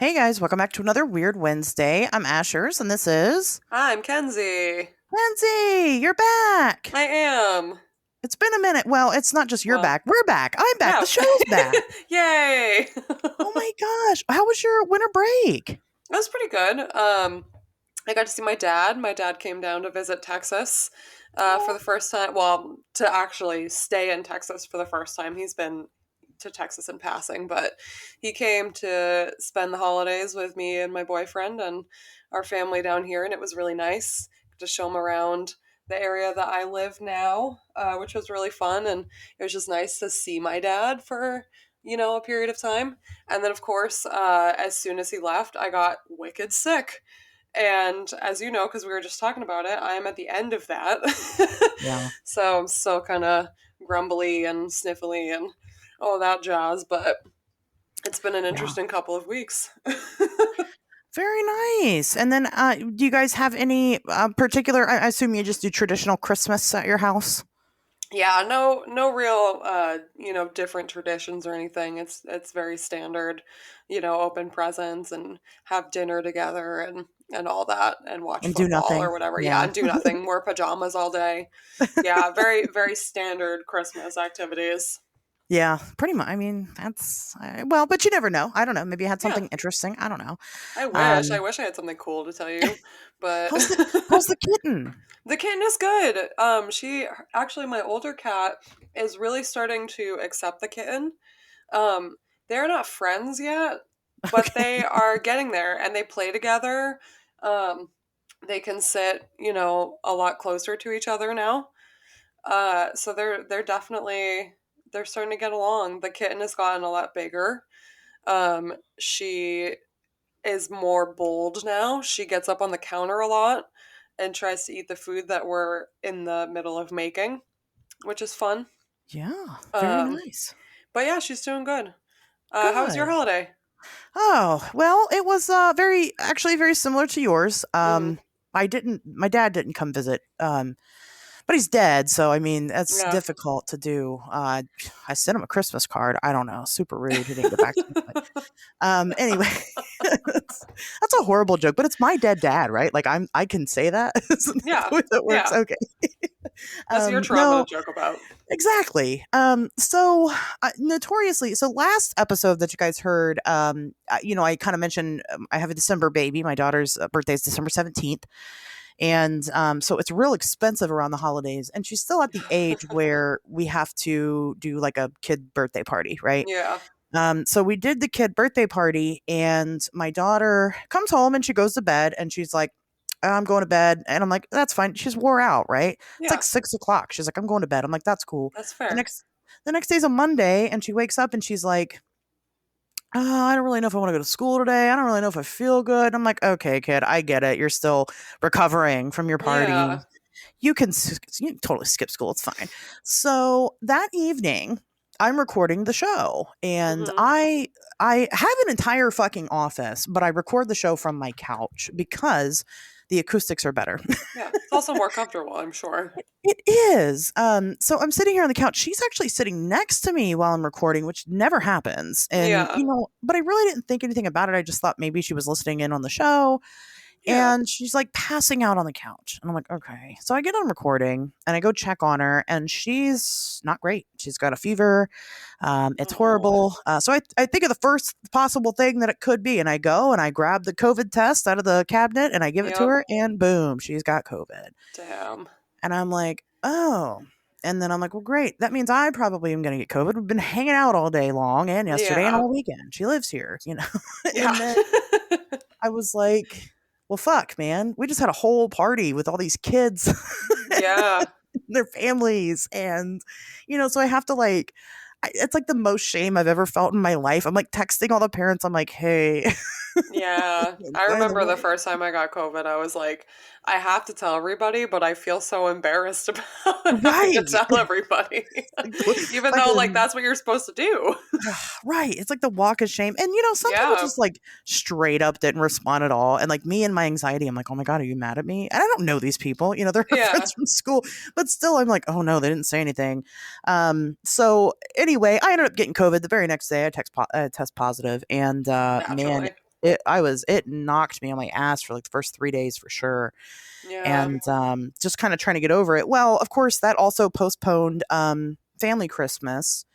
Hey guys, welcome back to another Weird Wednesday. I'm Asherz, and this is I'm Kenzie. Kenzie. You're back. I am. It's been a minute. Well, it's not just you're Well, back. We're back. I'm back. The yeah. show's back. Yay. Oh my gosh. How was your winter break? That was pretty good. I got to see my dad. My dad came down to visit Texas for Oh, the first time. Well, to actually stay in Texas for the first time. He's been to Texas in passing, but he came to spend the holidays with me and my boyfriend and our family down here, and it was really nice to show him around the area that I live now, which was really fun. And it was just nice to see my dad for, a period of time. And then, of course, as soon as he left, I got wicked sick. And as you know, because we were just talking about it, I am at the end of that. yeah. So I'm still kind of grumbly and sniffly and all that jazz, but it's been an Yeah. interesting couple of weeks. Very nice. And then, do you guys have any particular? I assume you just do traditional Christmas at your house. Yeah, no real different traditions or anything. It's very standard, open presents and have dinner together and all that and watch And do football or nothing. whatever. Yeah, Yeah. and do nothing. Wear pajamas all day. Yeah, very very standard Christmas activities. Yeah, pretty much. I mean, that's well, but you never know. I don't know. Maybe you had Yeah, something interesting. I don't know. I wish. I Um, wish I had something cool to tell you, but how's the kitten? the kitten is good. She actually, my older cat is really starting to accept the kitten. Um, they're not friends yet, but Okay. they are getting there and they play together. Um, they can sit, a lot closer to each other now. So they're definitely they're starting to get along. The kitten has gotten a lot bigger. She is more bold now. She gets up on the counter a lot and tries to eat the food that we're in the middle of making, which is fun. Yeah, very Um, nice. but yeah, she's doing good. How was your Good. holiday? Oh, well, it was very actually very similar to yours. Mm, My dad didn't come visit. But he's dead, so I mean, that's yeah. difficult to do. I sent him a Christmas card. I don't know, super rude. He didn't get back to me. But anyway, that's a horrible joke, but it's my dead dad, right? Like I can say that. Isn't that Yeah. the way that works? Yeah. Okay. That's your trauma to No, joke about. exactly. So notoriously, so last episode that you guys heard, I kind of mentioned I have a December baby. My daughter's birthday is December 17th. And so it's real expensive around the holidays. And she's still at the age where we have to do like a kid birthday party, right? Yeah. So we did the kid birthday party, and my daughter comes home and she goes to bed and she's like, I'm going to bed. And I'm like, that's fine. She's wore out, right? It's like Yeah. 6 o'clock. She's like, I'm going to bed. I'm like, that's cool. That's The fair. next the next day's a Monday and she wakes up and she's like, I don't really know if I want to go to school today. I don't really know if I feel good. I'm like, okay, kid, I get it. You're still recovering from your party. Yeah. You can totally skip school. It's fine. So that evening, I'm recording the show, and Hmm. I have an entire fucking office, but I record the show from my couch because the acoustics are better. Yeah. It's also more comfortable, I'm sure. It is. So I'm sitting here on the couch. She's actually sitting next to me while I'm recording, which never happens. And, Yeah. but I really didn't think anything about it. I just thought maybe she was listening in on the show. Yeah. And she's like passing out on the couch. And I'm like, okay. So I get on recording and I go check on her, and she's not great. She's got a fever. It's Oh. horrible. So I think of the first possible thing that it could be. And I go and I grab the COVID test out of the cabinet and I give it to Yep. her, and boom, she's got COVID. Damn. And I'm like, oh. And then I'm like, well, great. That means I probably am going to get COVID. We've been hanging out all day long and yesterday and Yeah. all weekend. She lives here, Yeah. and then I was like, well, fuck, man. We just had a whole party with all these kids and Yeah. their families. And, so I have to it's like the most shame I've ever felt in my life. I'm like texting all the parents. I'm like, hey, Yeah, I by the remember the way, first time I got COVID, I was like, I have to tell everybody, but I feel so embarrassed about having to right. tell everybody. Like, Even though, like, fucking that's what you're supposed to do. right. It's like the walk of shame. And some people Yeah, just like straight up didn't respond at all. And like me and my anxiety, I'm like, oh my God, are you mad at me? And I don't know these people. They're her yeah, friends from school. But still, I'm like, oh no, they didn't say anything. So anyway, I ended up getting COVID the very next day. I test positive. And man, naturally. It knocked me on my ass for like the first 3 days for sure. Yeah. And just kind of trying to get over it. Well, of course, that also postponed family Christmas.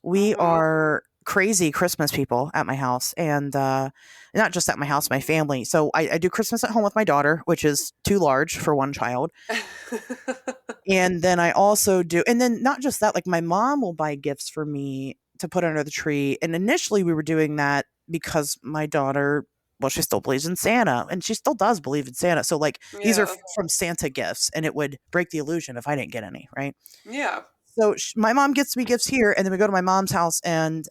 We Mm-hmm. are crazy Christmas people at my house, and not just at my house, my family. So I do Christmas at home with my daughter, which is too large for one child. And then I also do, and then not just that, like my mom will buy gifts for me to put under the tree. And initially we were doing that because my daughter, well, she still believes in Santa and she still does believe in Santa. So, like, these are Yeah. from Santa gifts, and it would break the illusion if I didn't get any, right? Yeah. So my mom gets me gifts here, and then we go to my mom's house and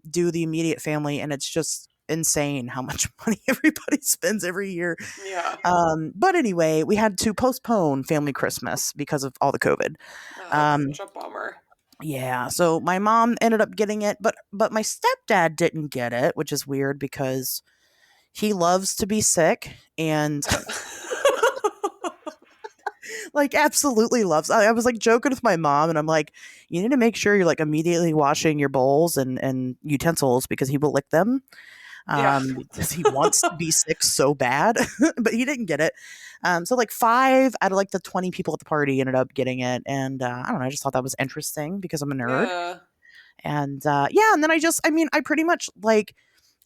do the immediate family, and it's just insane how much money everybody spends every year. Yeah. But anyway, we had to postpone family Christmas because of all the COVID. Oh, that's Um, such a bummer. yeah, so my mom ended up getting it, but my stepdad didn't get it, which is weird because he loves to be sick and like absolutely loves. I was like joking with my mom, and I'm like, you need to make sure you're like immediately washing your bowls and utensils because he will lick them. Yeah. Because he wants to be sick so bad, but he didn't get it. So like 5 out of like the 20 people at the party ended up getting it, and I don't know. I just thought that was interesting because I'm a nerd, Yeah. and yeah. And then I mean, I pretty much like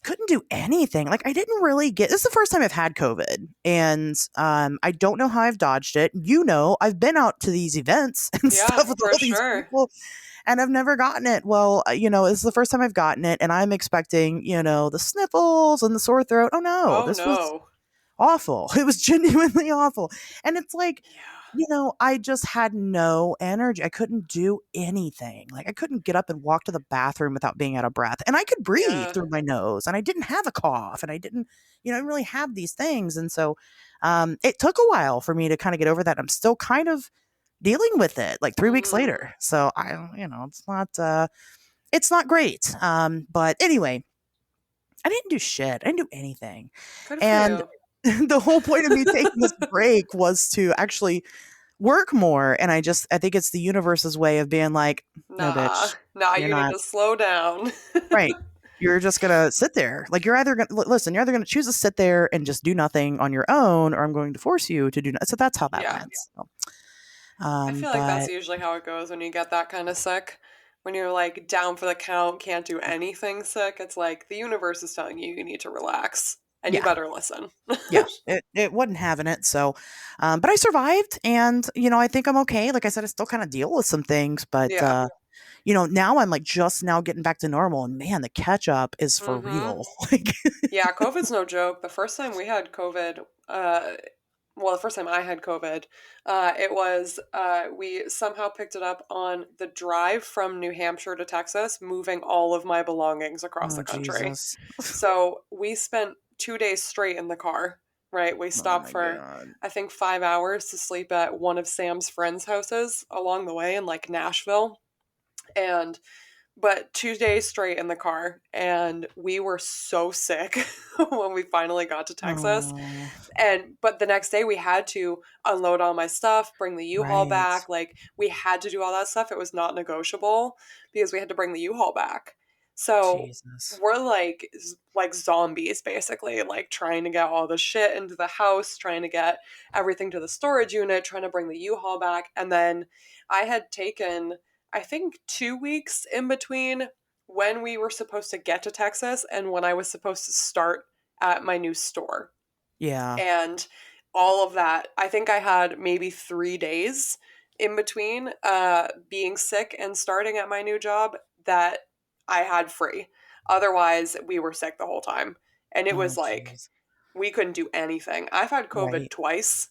couldn't do anything. Like I didn't really get. This is the first time I've had COVID, and I don't know how I've dodged it. You know, I've been out to these events and Yeah, stuff with for all these sure. people, and I've never gotten it. Well, this is the first time I've gotten it, and I'm expecting, the sniffles and the sore throat. Oh no, Oh this was no. awful. It was genuinely awful. And it's like, Yeah. I just had no energy. I couldn't do anything. Like I couldn't get up and walk to the bathroom without being out of breath. And I could breathe Yeah. through my nose, and I didn't have a cough, and I didn't, I didn't really have these things. And so it took a while for me to kind of get over that. I'm still kind of dealing with it like 3 weeks Mm-hmm. later. So it's not great. But anyway, I didn't do shit. I didn't do anything. Good for And you. the whole point of me taking this break was to actually work more. And I think it's the universe's way of being like, no, Nah. bitch, Nah, you're you need not to slow down. right. You're just going to sit there. Like you're either going to listen, you're either going to choose to sit there and just do nothing on your own, or I'm going to force you to do So that's how that Yeah. went. So, I feel like that's but usually how it goes when you get that kind of sick. When you're like down for the count, can't do anything sick, it's like the universe is telling you you need to relax and you yeah, better listen. yeah, it wasn't having it. So, but I survived, and I think I'm okay. Like I said, I still kind of deal with some things, but Yeah. now I'm like just now getting back to normal, and man, the catch up is for Mm-hmm. real. Like, Yeah, COVID's no joke. The first time we had COVID, well, the first time I had COVID, it was we somehow picked it up on the drive from New Hampshire to Texas, moving all of my belongings across oh the country. Jesus, So we spent 2 days straight in the car, right? We oh stopped my for, god, I think, 5 hours to sleep at one of Sam's friends' houses along the way in like Nashville. And but 2 days straight in the car, and we were so sick when we finally got to Texas. oh But the next day we had to unload all my stuff, bring the U-Haul right, back. Like we had to do all that stuff. It was not negotiable because we had to bring the U-Haul back. So Jesus, we're like zombies basically, like trying to get all the shit into the house, trying to get everything to the storage unit, trying to bring the U-Haul back. And then I had taken, I think, 2 weeks in between when we were supposed to get to Texas and when I was supposed to start at my new store. yeah, And all of that, I think I had maybe 3 days in between being sick and starting at my new job that I had free. Otherwise, we were sick the whole time. And it oh was like, jeez, we couldn't do anything. I've had COVID right, twice.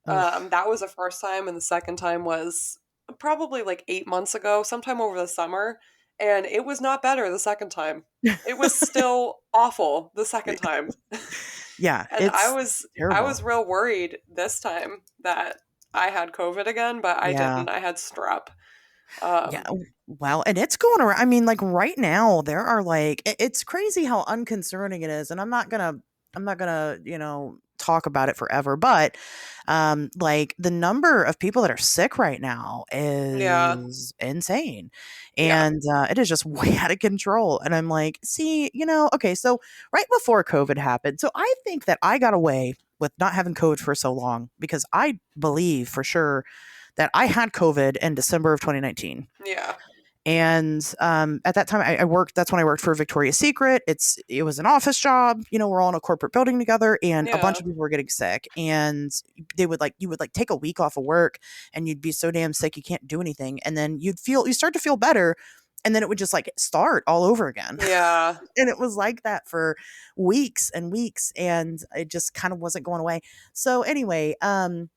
ugh, That was the first time, and the second time was probably like 8 months ago, sometime over the summer. And it was not better the second time. It was still awful the second time. yeah, And I it's was I terrible. was real worried this time that I had COVID again, but I Yeah. didn't. I had strep. Yeah, Um, well, and it's going around. I mean, like right now, there are like it's crazy how unconcerning it is, and I'm not gonna, talk about it forever, but like the number of people that are sick right now Yeah. is insane. Yeah. And it is just way out of control. And I'm like, see, okay, so right before COVID happened, so I think that I got away with not having COVID for so long because I believe for sure that I had COVID in December of 2019. Yeah. And at that time, I worked. That's when I worked for Victoria's Secret. It was an office job. We're all in a corporate building together, and a bunch Yeah. of people were getting sick. And you would like take a week off of work, and you'd be so damn sick you can't do anything. And then you start to feel better, and then it would just like start all over again. Yeah. And it was like that for weeks and weeks, and it just kind of wasn't going away. So anyway, and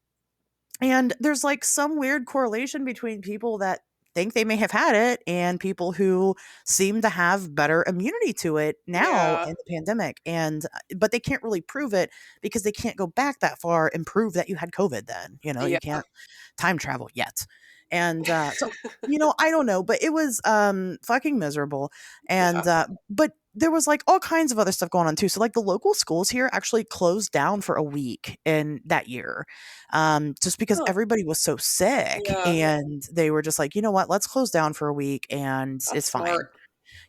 there's like some weird correlation between people that think they may have had it and people who seem to have better immunity to it now Yeah. in the pandemic. And but they can't really prove it because they can't go back that far and prove that you had COVID then. You Yeah. can't time travel yet. And so I don't know, but it was fucking miserable. And Yeah. but there was like all kinds of other stuff going on too. So like the local schools here actually closed down for a week in that year, just because Huh. everybody was so sick, Yeah. and they were just like, you know what, let's close down for a week and That's it's fine. smart.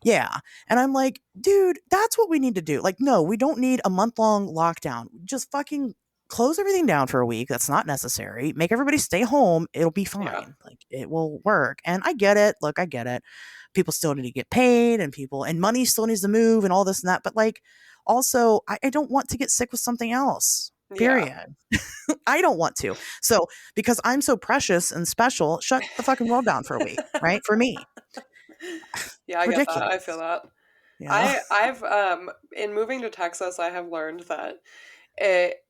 Yeah. And I'm like, dude, that's what we need to do. Like, no, we don't need a month-long lockdown. Just fucking close everything down for a week. That's not necessary. Make everybody stay home. It'll be Yeah. fine. Like, it will work. And I get it. Look, I get it. People still need to get paid, and money still needs to move and all this and that. But like, also, I don't want to get sick with something else. Yeah. Period. I don't want to. So because I'm so precious and special, shut the fucking world down for a week, right? For me. Yeah, I get that. I feel Ridiculous. that. Yeah. I've in moving to Texas, I have learned that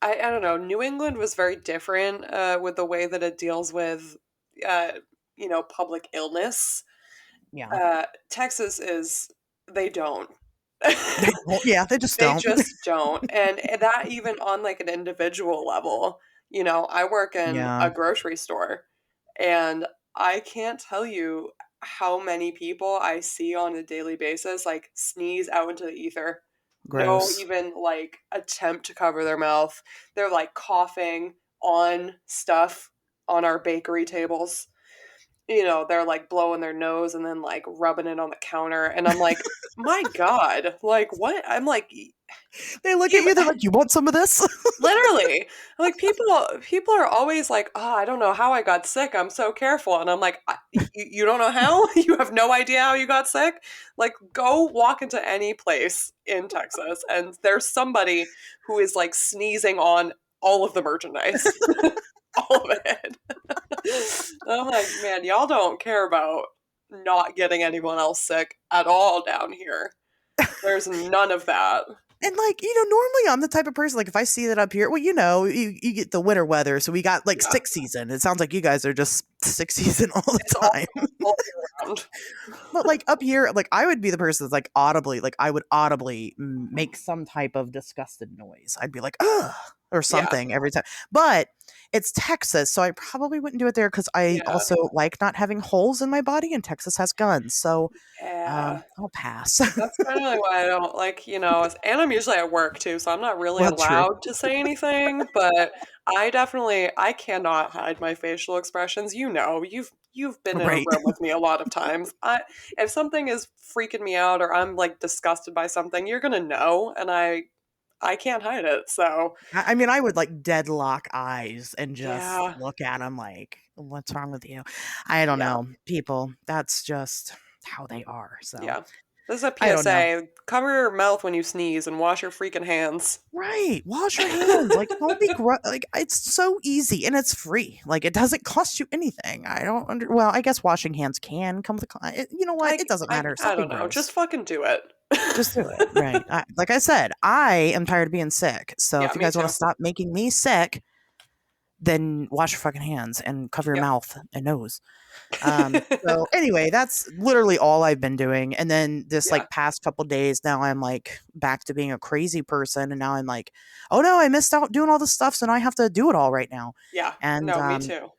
I don't know, New England was very different with the way that it deals with uh public illness. Yeah. Texas is they don't. They don't, yeah, they just They don't. just don't. And that even on like an individual level. I work in Yeah. a grocery store and I can't tell you how many people I see on a daily basis like sneeze out into the ether. No Gross. even like attempt to cover their mouth. They're like coughing on stuff on our bakery tables. They're like blowing their nose and then like rubbing it on the counter. And I'm like, my God, like what? I'm like, They look at even you, they're like, "You want some of this?" literally, like people are always like, oh, I don't know how I got sick. I'm so careful. And I'm like, you don't know how? You have no idea how you got sick? Like, go walk into any place in Texas and there's somebody who is like sneezing on all of the merchandise. All of it. I'm like, man, y'all don't care about not getting anyone else sick at all down here. There's none of that. And like, normally I'm the type of person, like if I see that up here, well, you get the winter weather, so we got like Yeah, sick season. It sounds like you guys are just sick season all it's the time. all year round. But like up here, like I would be the person that's like audibly, like I would audibly make some type of disgusted noise. I'd be like, ugh, or Yeah, something every time. But it's Texas, so I probably wouldn't do it there because I yeah, also like not having holes in my body, and Texas has guns. So yeah. I'll pass. That's kind of like why I don't like, and I'm usually at work too, so I'm not really Well, true. allowed to say anything, but I cannot hide my facial expressions. You've been in a Right. room with me a lot of times. If something is freaking me out or I'm like disgusted by something, you're gonna know, and I can't hide it. So, I mean, I would like deadlock eyes and just yeah, look at them like, what's wrong with you? I don't yeah, know. People, that's just how they are. So yeah. This is a I don't know. PSA. Cover your mouth when you sneeze and wash your freaking hands. Right. Wash your hands. Like, don't be like, it's so easy and it's free. Like, it doesn't cost you anything. I don't well, I guess washing hands can come with you know what? I It doesn't matter. I Stop being don't know. gross. Just fucking do it. Just do it. Right. Like I said, I am tired of being sick. So Yeah, if you me guys want to too. stop making me sick, then wash your fucking hands and cover your Yep. mouth and nose. So anyway, that's literally all I've been doing. And then this Yeah. like past couple days, now I'm like back to being a crazy person. And now I'm like, oh no, I missed out doing all this stuff. So now I have to do it all right now. Yeah. And No, me too.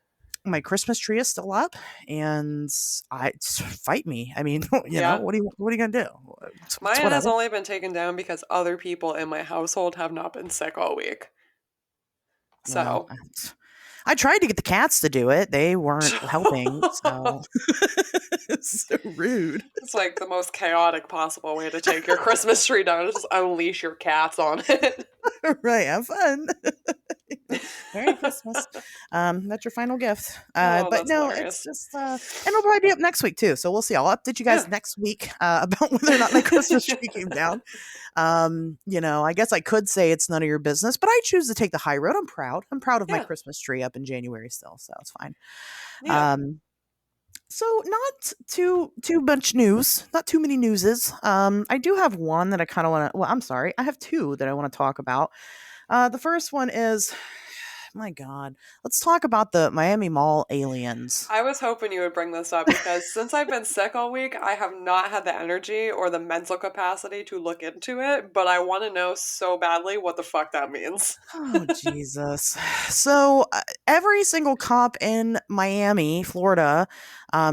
my Christmas tree is still up and fight me. I mean, Yeah. what are you gonna do? It's Mine has whatever. only been taken down because other people in my household have not been sick all week. Well, So I tried to get the cats to do it. They weren't helping, so it's so rude. it's like the most chaotic possible way to take your Christmas tree down. Just unleash your cats on it. Right, have fun. Merry Christmas. That's your final gift. Oh, But that's no, it's hilarious. just and it'll probably be up next week too. So we'll see. I'll update you guys Yeah. next week about whether or not my Christmas tree came down. I guess I could say it's none of your business, but I choose to take the high road. I'm proud. I'm proud of my Yeah. Christmas tree up in January still, so it's fine. Yeah. Um, so not too much news, not too many newses. I do have one that I kind of want to. Well, I'm sorry, I have two that I want to talk about. The first one is, my God, let's talk about the Miami Mall aliens. I was hoping you would bring this up because since I've been sick all week, I have not had the energy or the mental capacity to look into it, but I want to know so badly what the fuck that means. Oh, Jesus. So every single cop in Miami, Florida,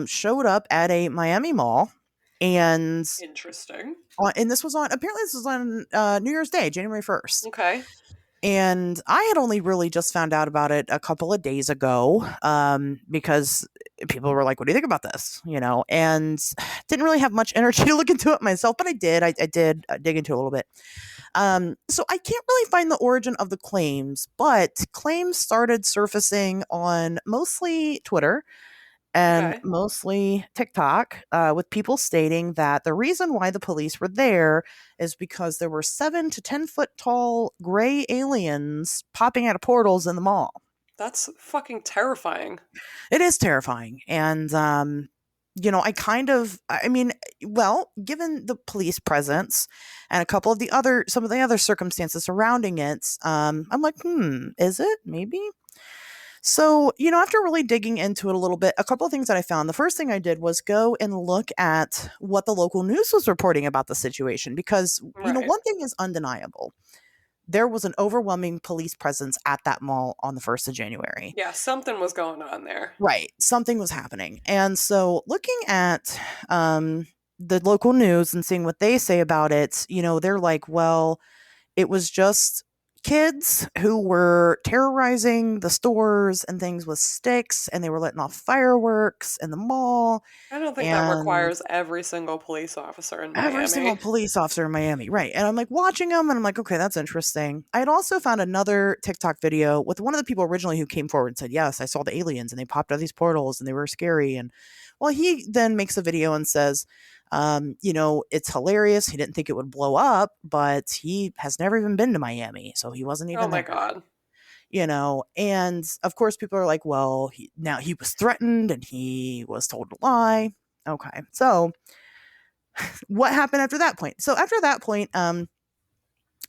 showed up at a Miami mall. And Interesting. this was on, apparently, this was on New Year's Day, January 1st. Okay. And I had only really just found out about it a couple of days ago because people were like, "What do you think about this?" And didn't really have much energy to look into it myself, but I did. I did dig into it a little bit. So I can't really find the origin of the claims, but claims started surfacing on mostly Twitter and Okay. mostly TikTok, with people stating that the reason why the police were there is because there were 7 to 10 foot tall gray aliens popping out of portals in the mall. That's fucking terrifying. It is terrifying. And, I mean, well, given the police presence and some of the other circumstances surrounding it, I'm like, is it? Maybe? So, after really digging into it a little bit, a couple of things that I found. The first thing I did was go and look at what the local news was reporting about the situation because, Right. one thing is undeniable. There was an overwhelming police presence at that mall on the 1st of January. Yeah, something was going on there. Right. Something was happening. And so looking at the local news and seeing what they say about it, they're like, well, it was just kids who were terrorizing the stores and things with sticks, and they were letting off fireworks in the mall. I don't think that And requires every single police officer in every single Miami. police officer in Miami, right? And I'm like watching them, and I'm like, okay, that's interesting. I had also found another TikTok video with one of the people originally who came forward and said, yes, I saw the aliens and they popped out of these portals and they were scary. And well, he then makes a video and says, it's hilarious. He didn't think it would blow up, but he has never even been to Miami, so he wasn't Oh even my there. god. And of course, people are like, well, now he was threatened and he was told to lie. Okay, so what happened after that point? So after that point, I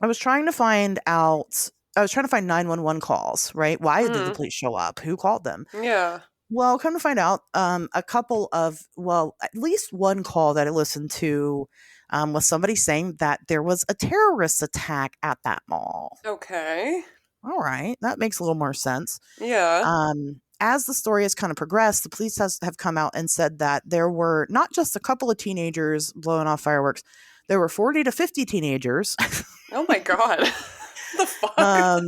was trying to find out. I was trying to find 911 calls. Right? Why did the Mm. police show up? Who called them? Yeah. Well, come to find out, at least one call that I listened to was somebody saying that there was a terrorist attack at that mall. Okay. All right, that makes a little more sense. Yeah. As the story has kind of progressed, the police have come out and said that there were not just a couple of teenagers blowing off fireworks, there were 40 to 50 teenagers Oh my god. The fuck? um,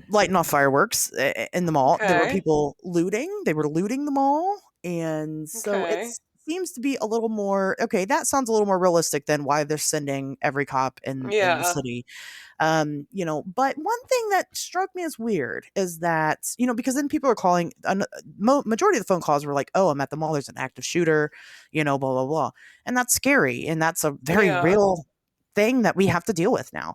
lighting off fireworks in the mall. There were Okay. people looting. They were looting the mall. And so it Okay. seems to be a little more okay. That sounds a little more realistic than why they're sending every cop in the Yeah. city. But one thing that struck me as weird is that, because then people are calling, majority of the phone calls were like, oh, I'm at the mall, there's an active shooter, blah, blah, blah. And that's scary. And that's a very Yeah. real thing that we have to deal with now.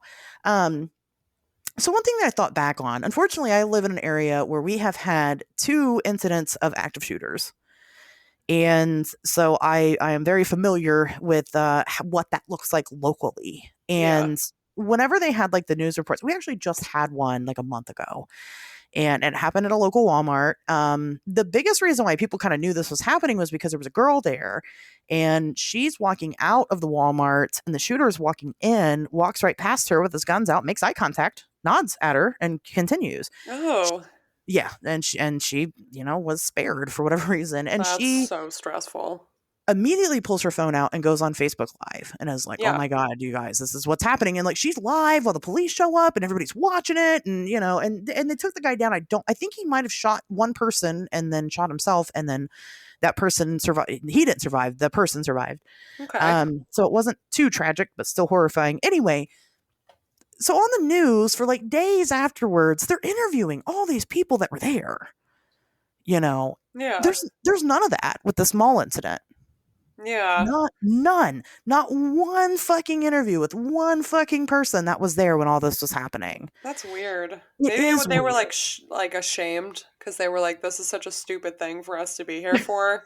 So one thing that I thought back on, unfortunately, I live in an area where we have had 2 incidents of active shooters. And so I am very familiar with what that looks like locally. Yeah. And whenever they had like the news reports, we actually just had one like a month ago, and it happened at a local Walmart. The biggest reason why people kind of knew this was happening was because there was a girl there, and she's walking out of the Walmart, and the shooter is walking in, walks right past her with his guns out, makes eye contact, nods at her, and continues. Oh, Yeah, and she was spared for whatever reason, and that's she so stressful. immediately pulls her phone out and goes on Facebook Live and is like, oh Yeah. my God, you guys, this is what's happening. And like, she's live while the police show up and everybody's watching it. And, and they took the guy down. I think he might have shot one person and then shot himself. And then that person survived. He didn't survive. The person survived. Okay. So it wasn't too tragic, but still horrifying. Anyway, so on the news for like days afterwards, they're interviewing all these people that were there. Yeah. There's none of that with the small incident. Yeah. None. Not one fucking interview with one fucking person that was there when all this was happening. That's weird. It Maybe is they were weird. like ashamed because they were like, this is such a stupid thing for us to be here for.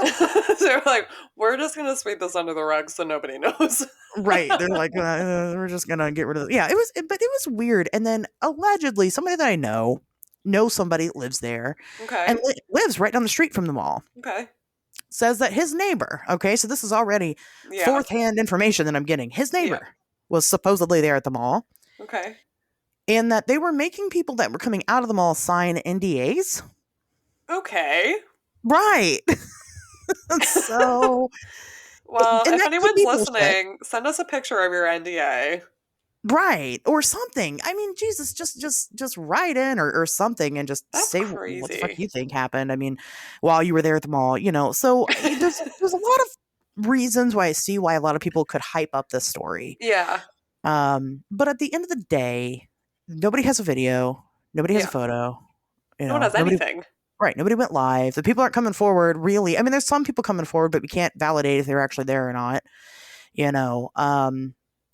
So they're like, we're just going to sweep this under the rug so nobody knows. Right. They're like, we're just going to get rid of it. Yeah, but it was weird. And then allegedly somebody that I know somebody that lives there Okay. and lives right down the street from the mall. Okay. Says that his neighbor, okay, so this is already Yeah. fourth-hand information that I'm getting. His neighbor was supposedly there at the mall. Okay. And that they were making people that were coming out of the mall sign NDAs. Okay. Right. So, Well, and if that could anyone's be bullshit. listening, send us a picture of your NDA. Right. Or something. I mean, Jesus, just write in or something and just That's say what the fuck crazy. you think happened. I mean, while you were there at the mall, So there's a lot of reasons why I see why a lot of people could hype up this story. Yeah. But at the end of the day, nobody has a video. Nobody has a Yeah. photo. No one has Nobody, anything. right. Nobody went live. The people aren't coming forward, really. I mean, there's some people coming forward, but we can't validate if they're actually there or not.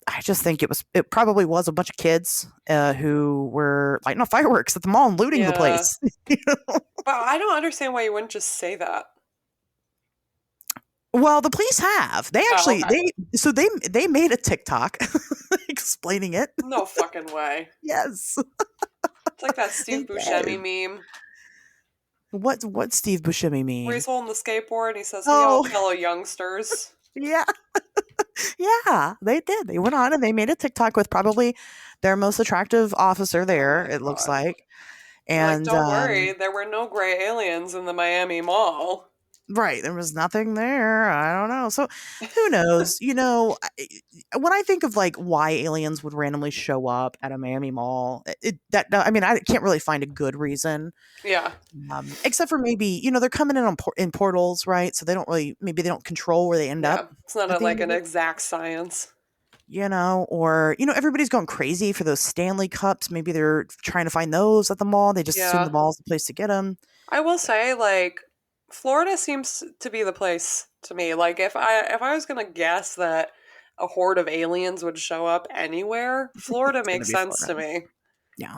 I just think it probably was a bunch of kids who were lighting off fireworks at the mall and looting the place. But I don't understand why you wouldn't just say that. Well, the police have. They actually okay. they made a TikTok explaining it. No fucking way. Yes. It's like that Steve They Buscemi did. meme What Steve Buscemi mean? where he's holding the skateboard and he says, "Hey, all Oh, fellow youngsters." yeah. Yeah, they did. They went on and they made a TikTok with probably their most attractive officer there, my it looks God. like. They're like, And don't worry, there were no gray aliens in the Miami Mall. right, there was nothing there. I don't know. So who knows? When I think of like why aliens would randomly show up at a Miami Mall, I mean, I can't really find a good reason. Yeah. Except for maybe they're coming in in portals, right? So maybe they don't control where they end Yeah. up. It's not At the like end an of it. exact science. Or everybody's going crazy for those Stanley Cups. Maybe they're trying to find those at the mall. They just assume the Yeah. mall's the place to get them. I will say, like, Florida seems to be the place to me. Like, if I was gonna guess that a horde of aliens would show up anywhere, Florida It's gonna makes be sense to Florida. me. Yeah,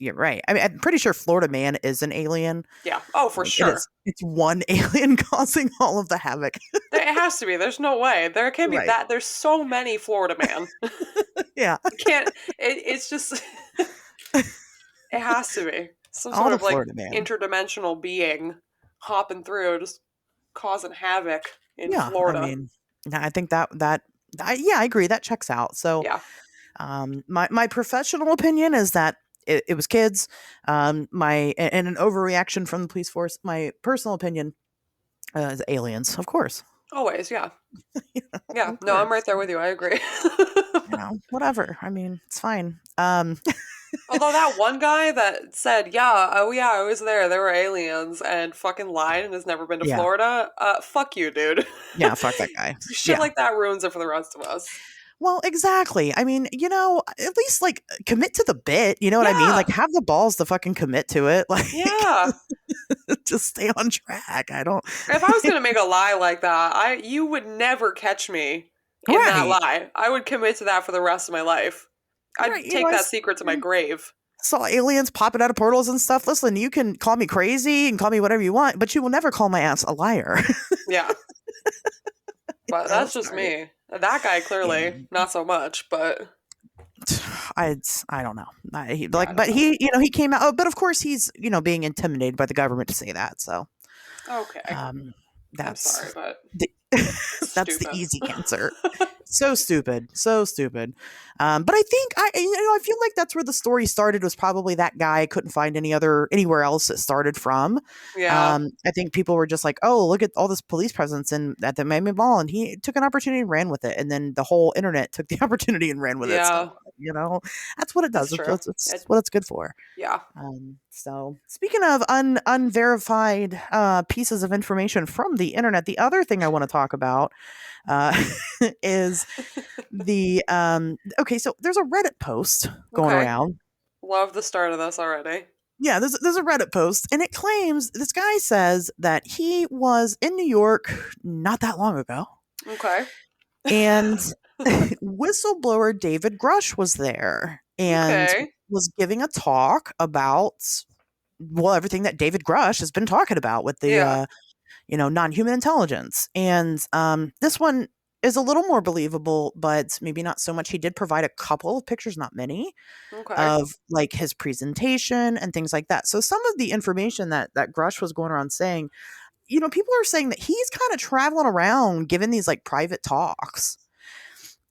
you're right. I mean, I'm pretty sure Florida Man is an alien. Yeah. Oh, for Like, sure. it's one alien causing all of the havoc. It has to be. There's no way. There can't be Right. that. There's so many Florida Man. Yeah, You can't. It's just. It has to be some all sort the of like Florida Man. interdimensional being hopping through, just causing havoc in Yeah, Florida. I mean, I think I agree. That checks out. So, Yeah. my professional opinion is that it was kids. And an overreaction from the police force. My personal opinion is aliens, of course. Always. Yeah. Yeah. Of No, I'm right course. there with you. I agree. Whatever. I mean, it's fine. Although that one guy that said, "Yeah, oh yeah, I was there. There were aliens," and fucking lied and has never been to Yeah. Florida. Fuck you, dude. Yeah, fuck that guy. Shit Yeah. like that ruins it for the rest of us. Well, exactly. I mean, at least like commit to the bit. You know what I mean? Yeah. Like have the balls to fucking commit to it. Like Yeah. just stay on track. I don't. If I was gonna make a lie like that, you would never catch me in that Right. lie. I would commit to that for the rest of my life. I'd Right. take that secret to my grave. Saw aliens popping out of portals and stuff. Listen, you can call me crazy and call me whatever you want, but you will never call my ass a liar. Yeah. But that's just Sorry. me. That guy clearly Yeah. not so much, but I don't know. He came out. Oh, but of course he's being intimidated by the government to say that. So okay. that's I'm sorry, but that's the stupid. easy answer. So stupid, so stupid. But I think I feel like that's where the story started. Was probably that guy couldn't find anywhere else it started from. Yeah, I think people were just like, oh, look at all this police presence at the Miami Mall, and he took an opportunity and ran with it, and then the whole internet took the opportunity and ran with it. So yeah, that's what it that's does. true. It's what it's good for. Yeah. So speaking of unverified pieces of information from the internet, the other thing I want to talk about uh, is okay. So there's a Reddit post going Okay. around. Love the start of this already. Yeah, there's a Reddit post, and it claims this guy says that he was in New York not that long ago, Okay. and whistleblower David Grusch was there and Okay. was giving a talk about everything that David Grusch has been talking about with the Yeah. non-human intelligence. And this one is a little more believable, but maybe not so much. He did provide a couple of pictures, not many, Okay. of like his presentation and things like that. So some of the information that Grush was going around saying, people are saying that he's kind of traveling around giving these like private talks.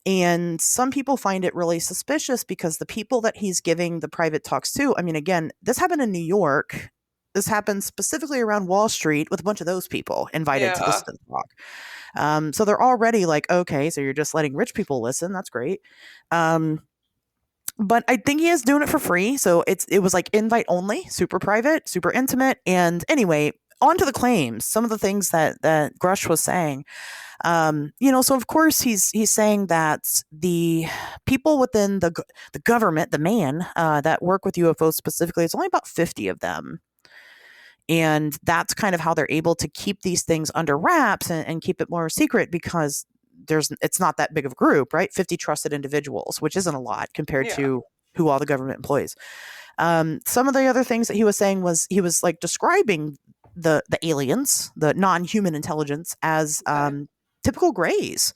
And some people find it really suspicious because the people that he's giving the private talks to, I mean, again, this happened in New York. This happened specifically around Wall Street with a bunch of those people invited to Yeah. listen to the talk. So they're already like, okay, so you're just letting rich people listen. That's great. Um, but I think he is doing it for free. So it was like invite only, super private, super intimate. And anyway, on to the claims. Some of the things that Grush was saying. So of course he's saying that the people within the government, the man that work with UFOs specifically, it's only about 50 of them, and that's kind of how they're able to keep these things under wraps and keep it more secret because it's not that big of a group, right? 50 trusted individuals, which isn't a lot compared Yeah. to who all the government employs. Some of the other things that he was saying was he was like describing the aliens, the non-human intelligence, as Okay. typical grays.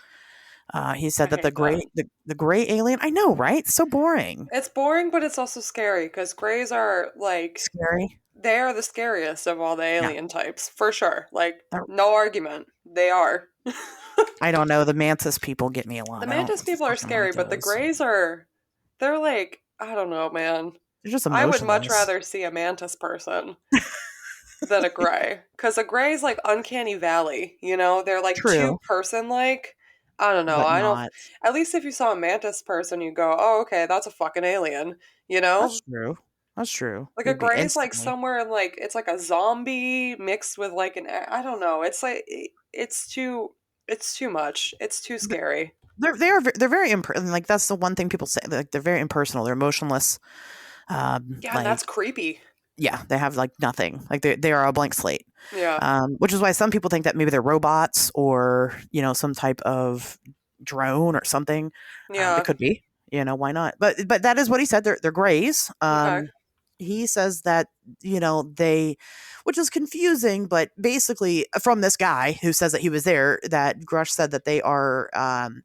He I said that hate that. the gray alien. I know, right? So boring, It's boring, but it's also scary because grays are like scary. they are the scariest of all the Yeah, alien types for sure. Like that- no argument, they are. I don't know. The mantis people get me a The lot. I don't mantis people are fucking like scary, but the those. grays are they're like I don't know, man. They're just I would much emotionless. rather see a mantis person than a gray because a gray's like uncanny valley. They're like too True, person like. I don't know. but I don't. not. At least if you saw a mantis person, you go, "Oh, okay, that's a fucking alien." You That's know, true. That's true. like a You'd be gray's like instantly. somewhere in like it's like a zombie mixed with like I don't know. It's like it's too much. It's too scary. They're very like that's the one thing people say, like they're very impersonal, they're emotionless. Yeah, and that's Like, creepy. yeah, they have like nothing, like they are a blank slate. Yeah. Which is why some people think that maybe they're robots or some type of drone or something. They Yeah. could be, why not? But that is what he said. They're grays. Okay. He says that they, which is confusing, but basically from this guy who says that he was there, that Grush said that they are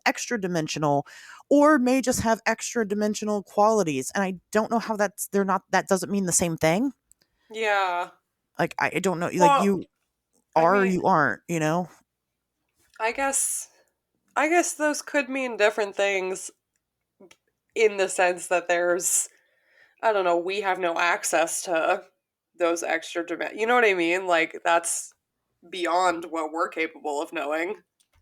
extra dimensional or may just have extra dimensional qualities, and I don't know how they're not, that doesn't mean the same thing. Yeah. Like I don't know, like Well, you I are or mean, you aren't, I guess I guess those could mean different things in the sense that there's I don't know, we have no access to those extra You know what I mean? Like that's beyond what we're capable of knowing.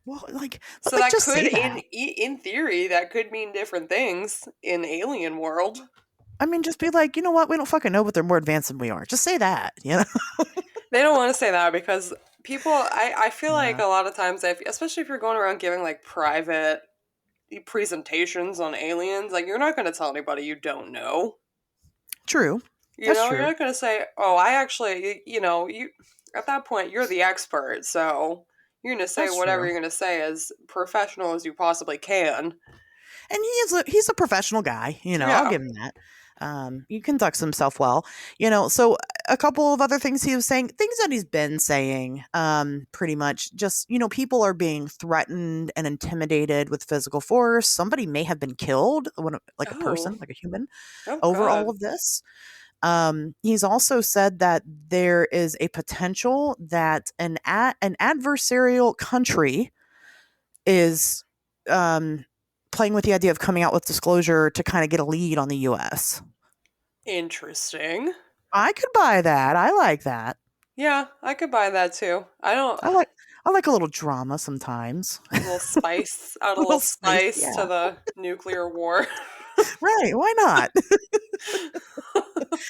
Well, like, but So like, that just could say that. in theory that could mean different things in alien world. I mean, just be like, you know what? We don't fucking know, but they're more advanced than we are. Just say that, They don't want to say that because people I feel like Yeah. a lot of times if especially if you're going around giving like private presentations on aliens, like you're not going to tell anybody you don't know. True. That's You're true. not going to say, "Oh, I actually, you at that point you're the expert." So, you're going to say That's whatever true. you're going to say as professional as you possibly can. And he's a professional guy. I'll Yeah. give him that. He conducts himself well. So a couple of other things he was saying, things that he's been saying, pretty much just, people are being threatened and intimidated with physical force. Somebody may have been killed, like a Oh. person, like a human, Oh over all god. of this. He's also said that there is a potential that an adversarial country is playing with the idea of coming out with disclosure to kind of get a lead on the US. Interesting. I could buy that. I like that. Yeah, I could buy that too. I don't. I like I like a little drama sometimes. A little spice, add A a little little spice, spice to yeah. the nuclear war. Right, why not?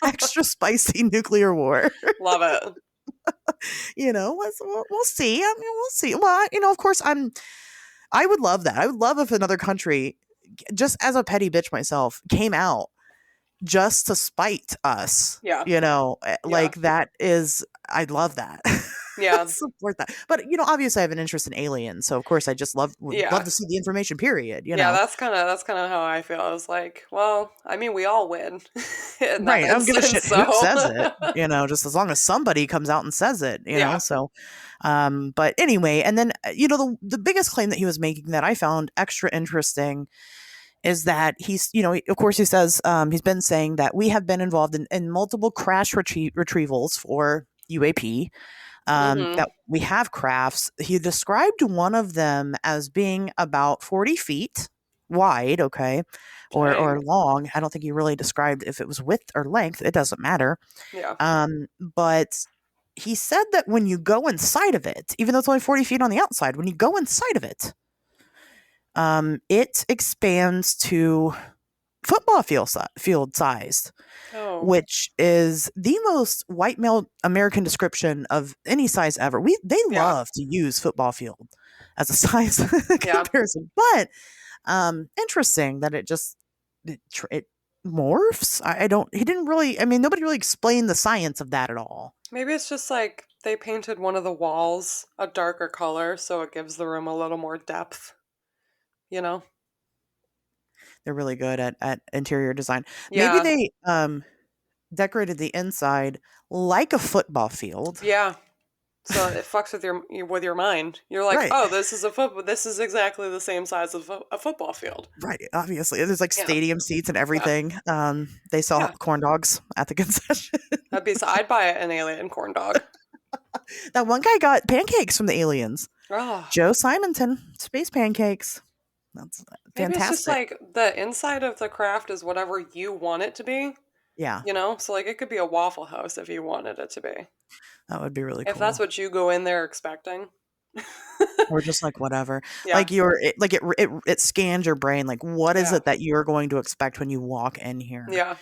Extra spicy nuclear war. Love it. We'll see. I mean, we'll see. Well, of course, I would love that. I would love if another country, just as a petty bitch myself, came out just to spite us. Yeah. Yeah. Like that is, I'd love that. Yeah. Support that. But obviously, I have an interest in aliens, so of course, I just would love Yeah. to see the information. Period. Yeah, that's kind of how I feel. I was like, well, I mean, we all win in that Right. I don't give a instance. shit who So says it, just as long as somebody comes out and says it, yeah. so, but anyway, and then, the biggest claim that he was making that I found extra interesting is that he's, of course he says, he's been saying that we have been involved in multiple crash retrievals for UAP, Mm-hmm. that we have crafts. He described one of them as being about 40 feet wide, okay, or Dang. long. I don't think he really described if it was width or length. It doesn't matter. Yeah. But he said that when you go inside of it, even though it's only 40 feet on the outside, when you go inside of it, it expands to football field sized, Oh. which is the most white male American description of any size ever. They Yeah. love to use football field as a size Yeah. comparison, but interesting that it morphs. I don't. He didn't really. I mean, nobody really explained the science of that at all. Maybe it's just like they painted one of the walls a darker color so it gives the room a little more depth, you know? They're really good at interior design. Maybe Yeah. they decorated the inside like a football field. Yeah. So it fucks with your mind. You're like, Right. oh, this is a football. This is exactly the same size as a football field. Right, obviously. There's like Yeah. stadium seats and Yeah. everything. They sell Yeah. corn dogs at the concession. I'd buy an alien corn dog. That one guy got pancakes from the aliens. Oh. Joe Simonton, space pancakes. That's Maybe it's just fantastic. like the inside of the craft is whatever you want it to be, Yeah, So like it could be a Waffle House if you wanted it to be. that would be really If that's cool. what you go in there expecting. Or just like whatever. Yeah. Like it scans your brain. Like, what is Yeah. it that you're going to expect when you walk in here? Yeah.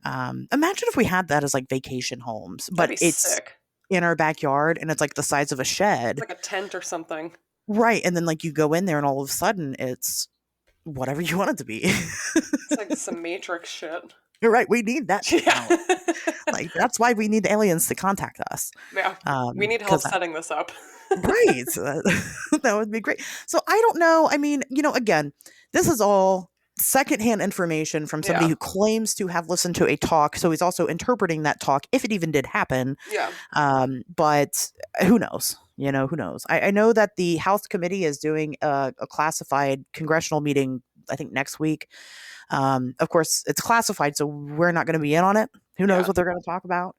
Imagine if we had that as like vacation homes, but That'd be it's sick. in our backyard and it's like the size of a shed. Like a tent or something. Right. And then like you go in there and all of a sudden it's whatever you want it to be. It's like some Matrix shit. You're right. We need that shit Yeah. now. Like that's why we need aliens to contact us. Yeah. We need help 'Cause setting this up. right. So that would be great. So I don't know. I mean, again, this is all secondhand information from somebody Yeah. who claims to have listened to a talk. So he's also interpreting that talk if it even did happen. Yeah. But who knows? Who knows? I know that the House Committee is doing a classified congressional meeting, I think next week. Of course, it's classified, so we're not going to be in on it. Who knows Yeah. what they're going to talk about?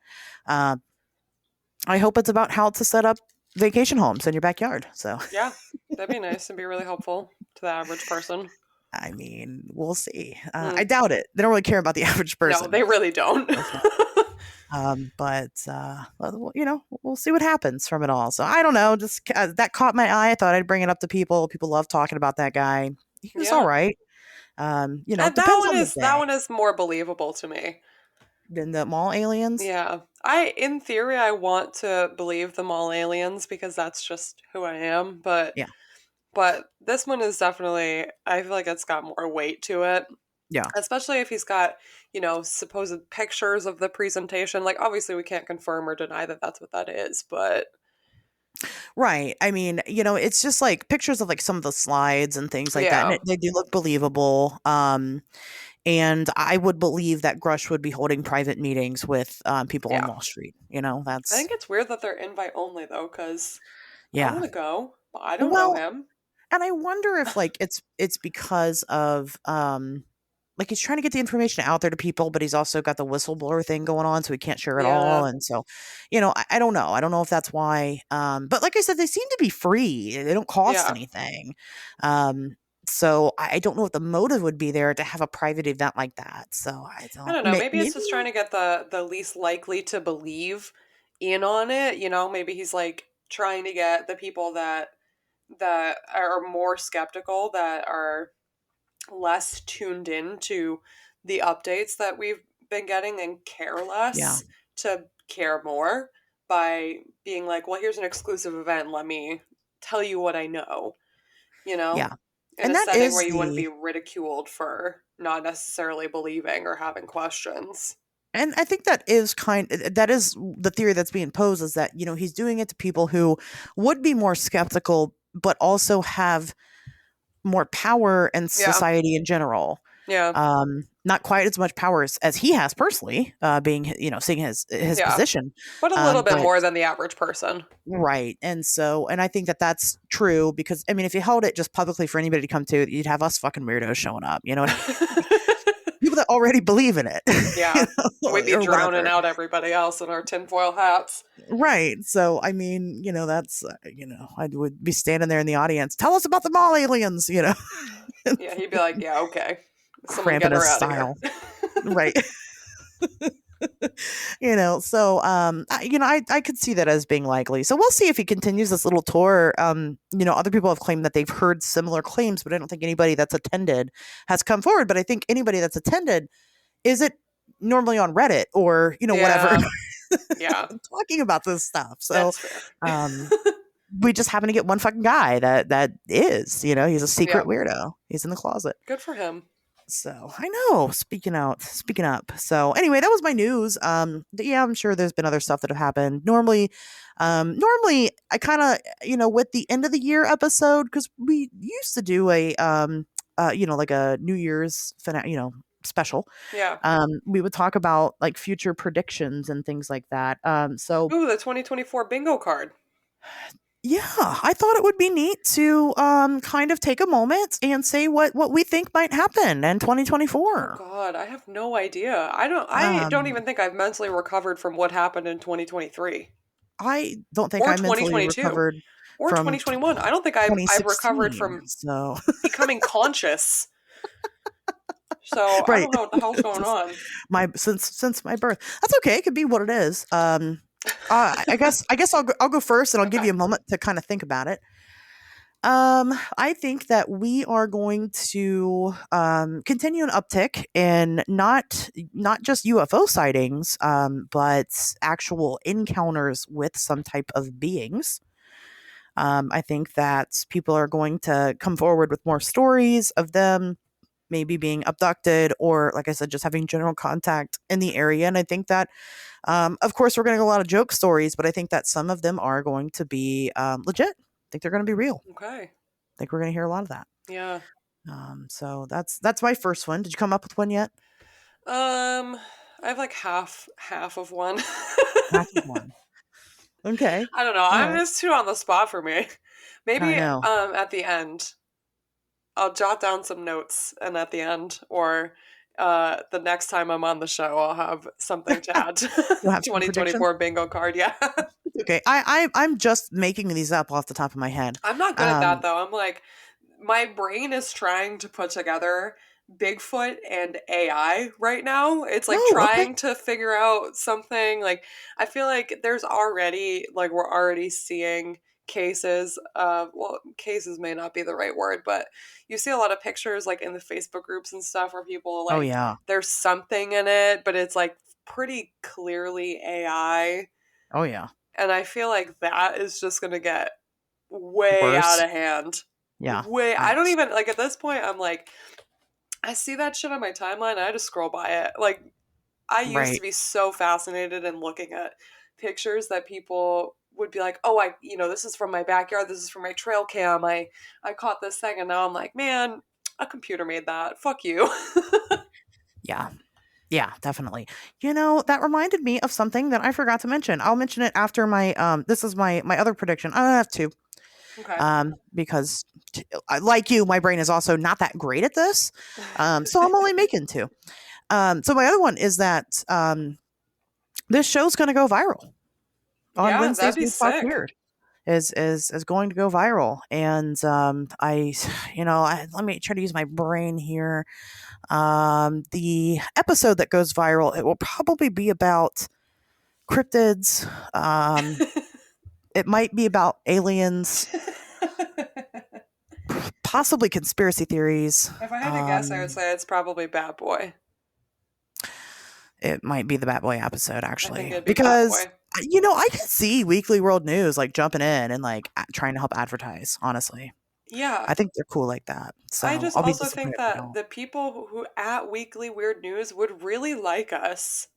I hope it's about how to set up vacation homes in your backyard. So, Yeah. That'd be nice and be really helpful to the average person. I mean, we'll see. Mm. I doubt it. They don't really care about the average person. No, they really don't. But we'll see what happens from it all. So I don't know. Just that caught my eye. I thought I'd bring it up to people. People love talking about that guy. He's all right. And Depends that one is more believable to me than the mall aliens. Yeah, in theory I want to believe the mall aliens because that's just who I am. But Yeah. But this one is definitely, I feel like it's got more weight to it. Yeah. Especially if he's got, supposed pictures of the presentation. Like, obviously, we can't confirm or deny that that's what that is, but. Right. I mean, it's just like pictures of like some of the slides and things like that. Yeah. And they do look believable. And I would believe that Grusch would be holding private meetings with people on Wall Street. I think it's weird that they're invite only, though, because I yeah. want to go, but I don't know him. And I wonder if like it's because of like he's trying to get the information out there to people, but he's also got the whistleblower thing going on, so he can't share it all. And so, I don't know. I don't know if that's why. But like I said, they seem to be free. They don't cost anything. So I don't know what the motive would be there to have a private event like that. So I I don't. don't know. Maybe it's Maybe. just trying to get the least likely to believe in on it. You know, maybe he's like trying to get the people that are more skeptical, that are less tuned in to the updates that we've been getting and care Yeah. less, to care more by being like, well, here's an exclusive event. Let me tell you what I know, you know, Yeah. in And a that setting where is you wouldn't the be ridiculed for not necessarily believing or having questions. And I think that is the theory that's being posed, is that, he's doing it to people who would be more skeptical, but also have more power in Yeah. society in general. Yeah. Not quite as much power as he has personally, being, seeing his Yeah. position. But a little bit But more than the average person. right. And I think that that's true, because I mean, if you held it just publicly for anybody to come to, you'd have us fucking weirdos showing up, you know what I mean? Like, people that already believe in it, Yeah. We'd be or drowning whatever. out everybody else in our tinfoil hats. Right. So, I mean, that's, I would be standing there in the audience. Tell us about the mall aliens, Yeah, he'd be like, yeah, okay. Someone cramping get her his out of here. style. Right. So, I could see that as being likely. So we'll see if he continues this little tour. Other people have claimed that they've heard similar claims, but I don't think anybody that's attended has come forward. But I think anybody that's attended, is it normally on Reddit or, whatever, Yeah. Yeah. talking about this stuff. So, That's fair. um, we just happen to get one fucking guy that is, he's a Yeah. secret weirdo. He's in the closet. Good for him. So I know. Speaking up. So anyway, that was my news. Yeah, I'm sure there's been other stuff that have happened. Normally I kind of, with the end of the year episode, because we used to do like a New Year's special. Yeah. We would talk about like future predictions and things like that. So Ooh, the 2024 bingo card. yeah, I thought it would be neat to kind of take a moment and say what we think might happen in Oh 2024. God, I have no idea. I don't even Um, think I've mentally recovered from what happened in 2023 I don't think or I mentally 2022 recovered or from 2021. I don't think I've recovered 2016. from So becoming conscious. So I right, don't know what the hell's going just on. my since my birth. That's okay. It could be what it is. I guess I'll go first, and I'll give Okay. you a moment to kind of think about it. I think that we are going to continue an uptick in not just UFO sightings, but actual encounters with some type of beings. I think that people are going to come forward with more stories of them maybe being abducted, or, like I said, just having general contact in the area. And I think that, of course, we're going to get a lot of joke stories, but I think that some of them are going to be legit. I think they're going to be real. Okay. I think we're going to hear a lot of that. Yeah. So that's my first one. Did you come up with one yet? I have like half of one. Half of one. Okay. I don't know. All I'm right. just too on the spot for me. I Maybe know. at the end I'll jot down some notes, and at the end, or the next time I'm on the show, I'll have something to add to You'll have some predictions. 2024 bingo card. Yeah. Okay. I'm just making these up off the top of my head. I'm not good at that Um. though. I'm like, my brain is trying to put together Bigfoot and AI right now. It's like Oh. Okay. trying to figure out something. Like, I feel like there's already, like, we're already seeing cases of, well, cases may not be the right word, but you see a lot of pictures like in the Facebook groups and stuff where people Oh like, yeah. there's something in it, but it's like pretty clearly AI. Oh yeah. And I feel like that is just going to get way out Worse. of hand. Yeah. I don't even, like, at this point, I'm like, I see that shit on my timeline and I just scroll by it. Like, I used to Right. be so fascinated in looking at pictures that people would be like, oh, this is from my backyard. This is from my trail cam. I caught this thing. And now I'm like, man, a computer made that. Fuck you. Yeah. Yeah, definitely. That reminded me of something that I forgot to mention. I'll mention it after my this is my other prediction. I have two. Okay. Because like you, my brain is also not that great at this. So I'm only making two. So my other one is that this show's going to go viral on Yeah, that'd Wednesdays be We Talk sick. Weird. is going to go viral. And let me try to use my brain here. The episode that goes viral, it will probably be about cryptids. It might be about aliens, possibly conspiracy theories. If I had to guess, I would say it's probably Bad Boy. It might be the Bat Boy episode, I think actually, it'd be Bad because Boy. I could see Weekly World News like jumping in and like trying to help advertise. Honestly, Yeah. I think they're cool like that. I So just I'll be also think disappointed if they that don't. the people who at Weekly Weird News would really like us.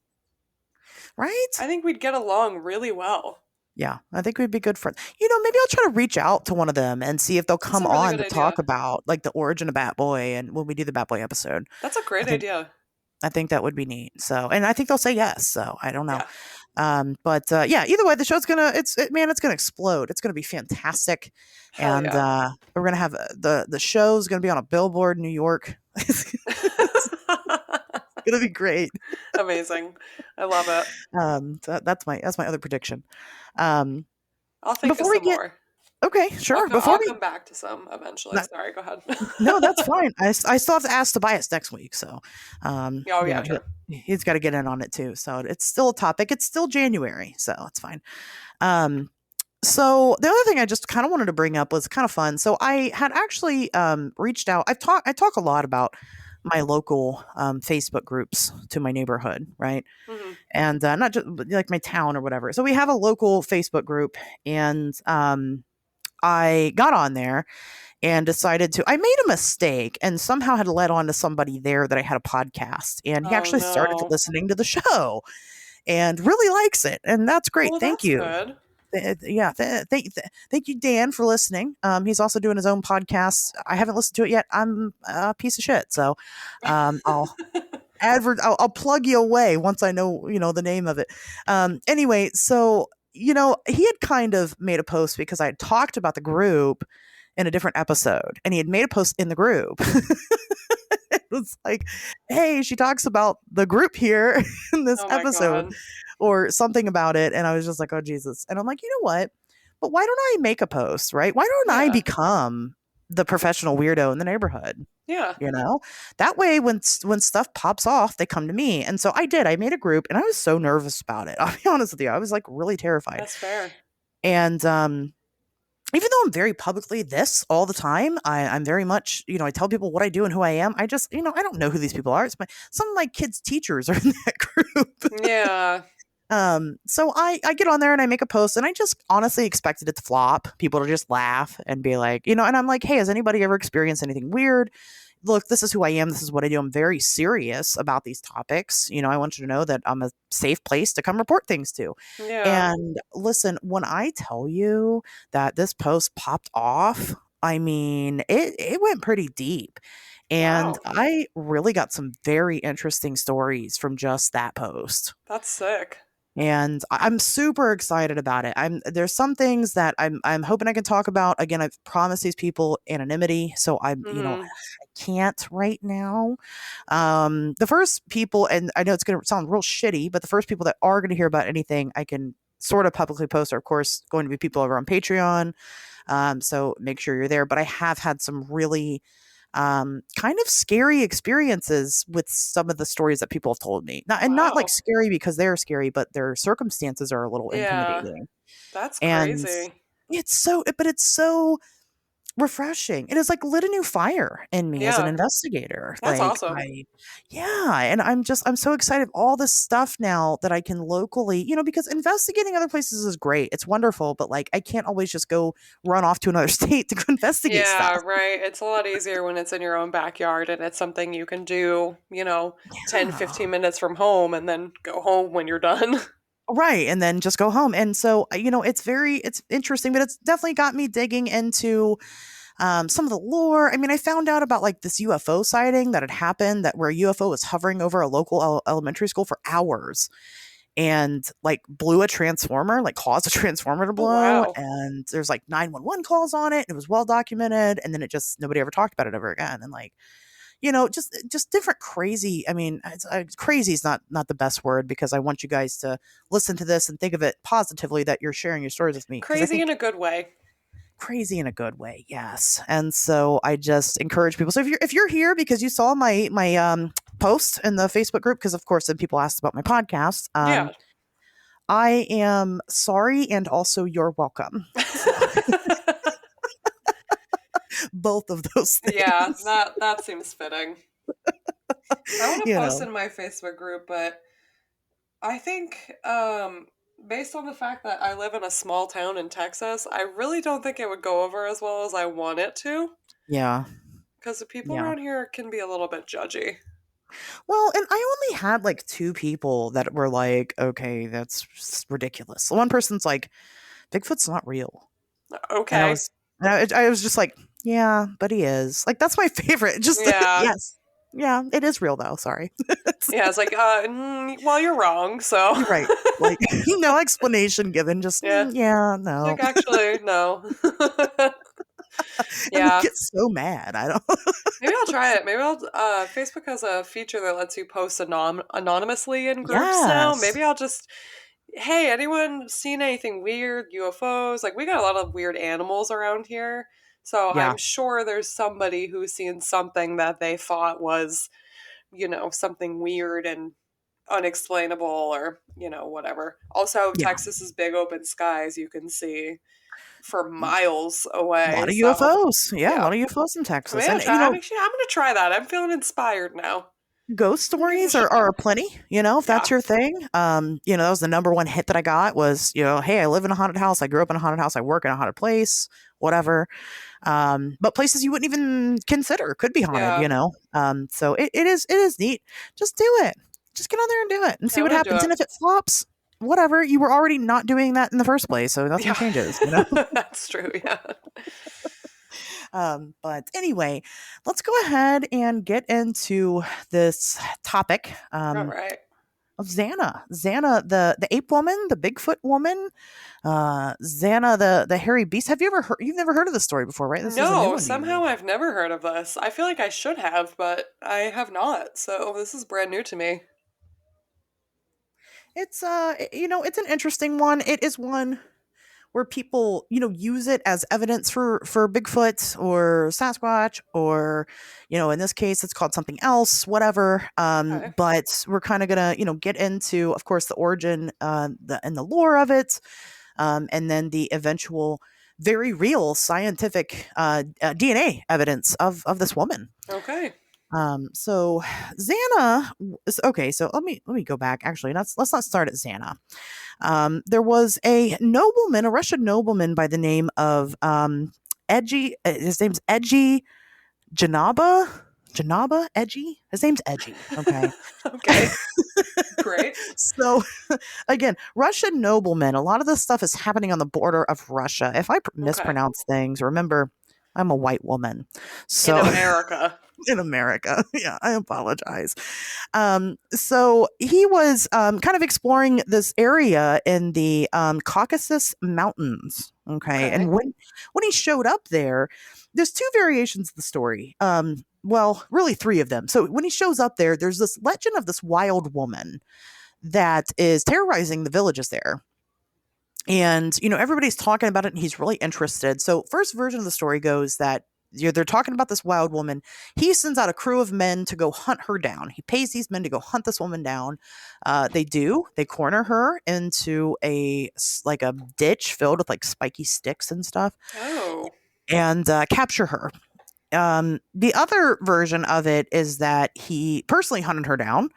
Right? I think we'd get along really well. Yeah, I think we'd be good friends. Maybe I'll try to reach out to one of them and see if they'll That's come a really on good to talk idea. about like the origin of Bat Boy and when we do the Bat Boy episode. That's a I great think idea. I think that would be neat. So, and I think they'll say yes. So I don't know. Yeah. But yeah, either way, the show's it's gonna explode. It's gonna be fantastic, Hell and yeah. we're gonna have the show's gonna be on a billboard in New York. It's gonna be great. Amazing. I love it. That's my other prediction. Um, I'll think of before we some get more. okay, sure. Before I'll we come back to some eventually. no, Sorry, go ahead. no, that's fine. I still have to ask Tobias next week, so Oh yeah, true. he's got to get in on it too. So it's still a topic. It's still January, so it's fine. Um, So the other thing I just kind of wanted to bring up was kind of fun. So I had actually reached out. I talk a lot about my local Facebook groups to my neighborhood, right? Hmm. And not just like my town or whatever. So we have a local Facebook group, and I got on there and decided to. I made a mistake and somehow had led on to somebody there that I had a podcast, and he Oh actually started no. listening to the show and really likes it, and that's great. Well, Thank that's you. good. Thank you, Dan, for listening. He's also doing his own podcast. I haven't listened to it yet. I'm a piece of shit, so I'll plug you away once I know the name of it. Anyway, so he had kind of made a post because I had talked about the group in a different episode, and he had made a post in the group. It was like, hey, she talks about the group here in this Oh my episode god. or something about it. And I was just like, oh, Jesus. And I'm like, you know what? But why don't I make a post, right? Why don't I Yeah. become the professional weirdo in the neighborhood? Yeah. That way, when stuff pops off, they come to me. And so I did. I made a group, and I was so nervous about it. I'll be honest with you. I was like really terrified. That's fair. And even though I'm very publicly this all the time, I'm very much, I tell people what I do and who I am. I just, I don't know who these people are. Some of my kids' teachers are in that group. Yeah. So I get on there and I make a post, and I just honestly expected it to flop. People to just laugh and be like, and I'm like, hey, has anybody ever experienced anything weird? Look, this is who I am. This is what I do. I'm very serious about these topics. I want you to know that I'm a safe place to come report things to. Yeah. And listen, when I tell you that this post popped off, I mean, it went pretty deep. And Wow. I really got some very interesting stories from just that post. That's sick. And I'm super excited about it. There's some things that I'm hoping I can talk about. Again, I've promised these people anonymity, so I Hmm. can't right now. The first people, and I know it's going to sound real shitty, but the first people that are going to hear about anything I can sort of publicly post are, of course, going to be people over on Patreon. So make sure you're there. But I have had some really kind of scary experiences with some of the stories that people have told me. Not like Wow. scary because they're scary, but their circumstances are a little Yeah. intimidating. That's And crazy. it's so refreshing. It has like lit a new fire in me as an Yeah. investigator. That's awesome. Yeah, and I'm so excited. All this stuff now that I can locally, because investigating other places is great. It's wonderful, but like I can't always just go run off to another state to go investigate Yeah, stuff. right. It's a lot easier when it's in your own backyard and it's something you can do, 10, Yeah. 15 minutes from home and then go home when you're done. Right, and then just go home. And so, it's interesting, but it's definitely got me digging into some of the lore. I mean, I found out about like this UFO sighting that had happened that where a UFO was hovering over a local elementary school for hours and like blew a transformer, like caused a transformer to Oh, blow. wow. And there's like 911 calls on it. It was well documented. And then nobody ever talked about it ever again. And like, just different crazy. I mean, crazy is not the best word, because I want you guys to listen to this and think of it positively, that you're sharing your stories with me, because I Crazy in think a good way. crazy in a good way, yes. And so I just encourage people. So if you're here because you saw my post in the Facebook group, because of course then people asked about my podcast, Yeah. I am sorry, and also you're welcome. So both of those Yeah, things. that seems fitting. I want to you post know in my Facebook group, but I think based on the fact that I live in a small town in Texas, I really don't think it would go over as well as I want it to, yeah. because the people Yeah. around here can be a little bit judgy. Well, and I only had like two people that were like, okay, that's ridiculous. One person's like, Bigfoot's not real. And I Okay. was, I was just like, yeah, but he is. Like, that's my favorite. Just, Yeah. yes. Yeah, it is real though. Sorry. Yeah, it's like, well, you're wrong, so. You're right. Like, no explanation given. Just, Yeah. yeah, It's no. like, actually, no. And they Yeah. get so mad. I don't. Maybe I'll try it. Maybe I'll. Facebook has a feature that lets you post anonymously in groups now. Yes. Maybe I'll just, hey, anyone seen anything weird? UFOs? Like, we got a lot of weird animals around here. So Yeah. I'm sure there's somebody who's seen something that they thought was, something weird and unexplainable, or, whatever. Also, Yeah. Texas is big open skies. You can see for A miles away. lot of So, UFOs. Yeah, a yeah. lot of UFOs in Texas. Maybe I'll And, try. I'm gonna try that. I'm feeling inspired now. ghost I'm gonna give it a stories shot. are plenty, if Yeah. that's your thing. That was the number one hit that I got was, hey, I live in a haunted house. I grew up in a haunted house. I work in a haunted place, whatever. But places you wouldn't even consider could be Yeah. haunted. So it is neat. Just do it. Just get on there and do it and Yeah, see I'm what gonna do happens. it. And if it flops, whatever, you were already not doing that in the first place. So nothing Yeah. changes. That's true. Yeah. But anyway, let's go ahead and get into this topic. All right. Of Zana. Zana, the ape woman, the Bigfoot woman, Zana, the hairy beast. Have you ever heard? You've never heard of this story before, right? This is a new No, one to you. somehow I've never heard of this. I feel like I should have, but I have not. So this is brand new to me. It's it's an interesting one. It is one where people use it as evidence for Bigfoot or Sasquatch, or in this case it's called something else, whatever. Okay. But we're kind of gonna get into, of course, the origin, and the lore of it, and then the eventual very real scientific DNA evidence of this woman. Okay. So Xana okay. So let me go back. Actually, let's not start at Xana. There was a nobleman, a Russian nobleman by the name of Edgy. His name's Edgy Janaba. Janaba Edgy. His name's Edgy. Okay. Okay. Great. So again, Russian noblemen. A lot of this stuff is happening on the border of Russia. If I Okay. mispronounce things, remember I'm a white woman, In so America. in America. Yeah, I apologize. So he was kind of exploring this area in the Caucasus Mountains. Okay, and Okay. when he showed up there, there's two variations of the story. Well, really three of them. So when he shows up there, there's this legend of this wild woman that is terrorizing the villages there. And everybody's talking about it, and he's really interested. So first version of the story goes that they're talking about this wild woman. He sends out a crew of men to go hunt her down. He pays these men to go hunt this woman down. They do. They corner her into like a ditch filled with like spiky sticks and stuff, Oh. and capture her. The other version of it is that he personally hunted her down.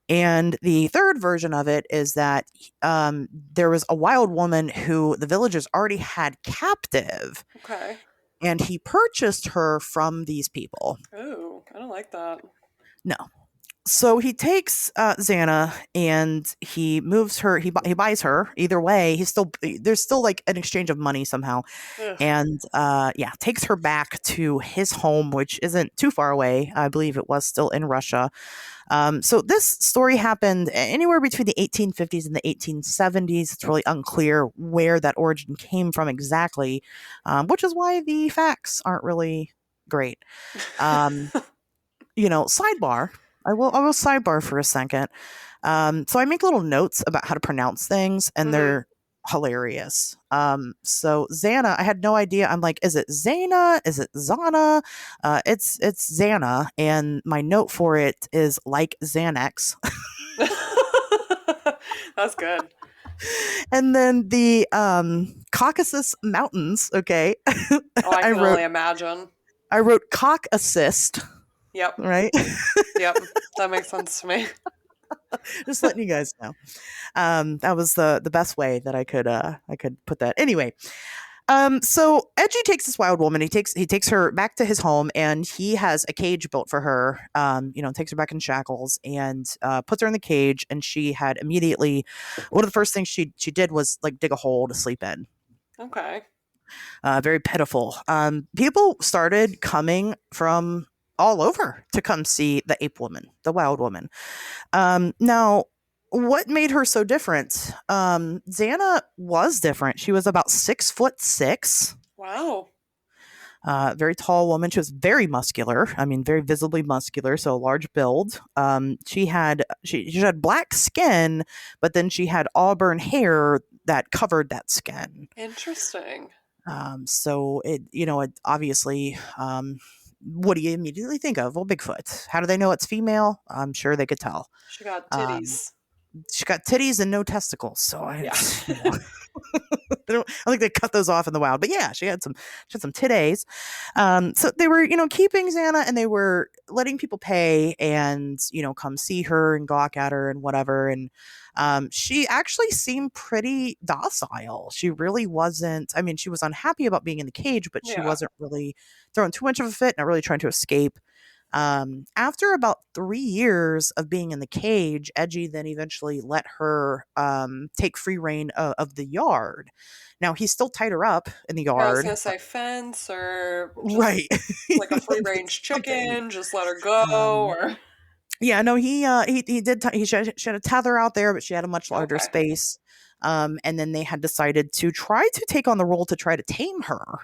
And the third version of it is that there was a wild woman who the villagers already had captive, Okay. and he purchased her from these people. Oh, I don't like that. No. So he takes Xana and he moves her. He buys her. Either way, there's still like an exchange of money somehow, Ugh. and takes her back to his home, which isn't too far away. I believe it was still in Russia. So this story happened anywhere between the 1850s and the 1870s. It's really unclear where that origin came from exactly, which is why the facts aren't really great. Um, sidebar. I will sidebar for a second. So I make little notes about how to pronounce things, and Mm-hmm. they're hilarious. So Zana, I had no idea. I'm like, is it Zana? Is it Zana? It's Zana, and my note for it is like Xanax. That's good. And then the Caucasus Mountains. Okay, Oh, I I can wrote only imagine. I wrote cock assist. Yep. Right, Yep. That makes sense to me. just letting you guys know. That was the best way that I could put that. Anyway, so Edgy takes this wild woman. He takes her back to his home, and he has a cage built for her. Takes her back in shackles and puts her in the cage. And she had immediately one of the first things she did was like dig a hole to sleep in. Okay. Very pitiful. People started coming from all over to come see the ape woman, the wild woman. Now, what made her so different? Xana was different. She was about 6'6". Wow. Very tall woman. She was very muscular. I mean, very visibly muscular. So a large build. She had black skin, but then she had auburn hair that covered that skin. Interesting. So it obviously. What do you immediately think of? Well, Bigfoot. How do they know it's female? I'm sure they could tell. She got Um, titties. she got titties and no testicles, so Yeah. I think they cut those off in the wild. But yeah, she had some titties. So they were keeping Xana, and they were letting people pay and come see her and gawk at her and whatever. And she actually seemed pretty docile. She really wasn't. I mean, she was unhappy about being in the cage, but she Yeah. wasn't really throwing too much of a fit, not really trying to escape. After about 3 years of being in the cage, Edgy then eventually let her take free reign of the yard. Now he still tied her up in the Yeah, I was yard, gonna say fence or just right? like a free range Something. chicken, just let her go Um, or yeah, no, he did. She had a tether out there, but she had a much larger okay. space. And then they had decided to try to take on the role to try to tame her,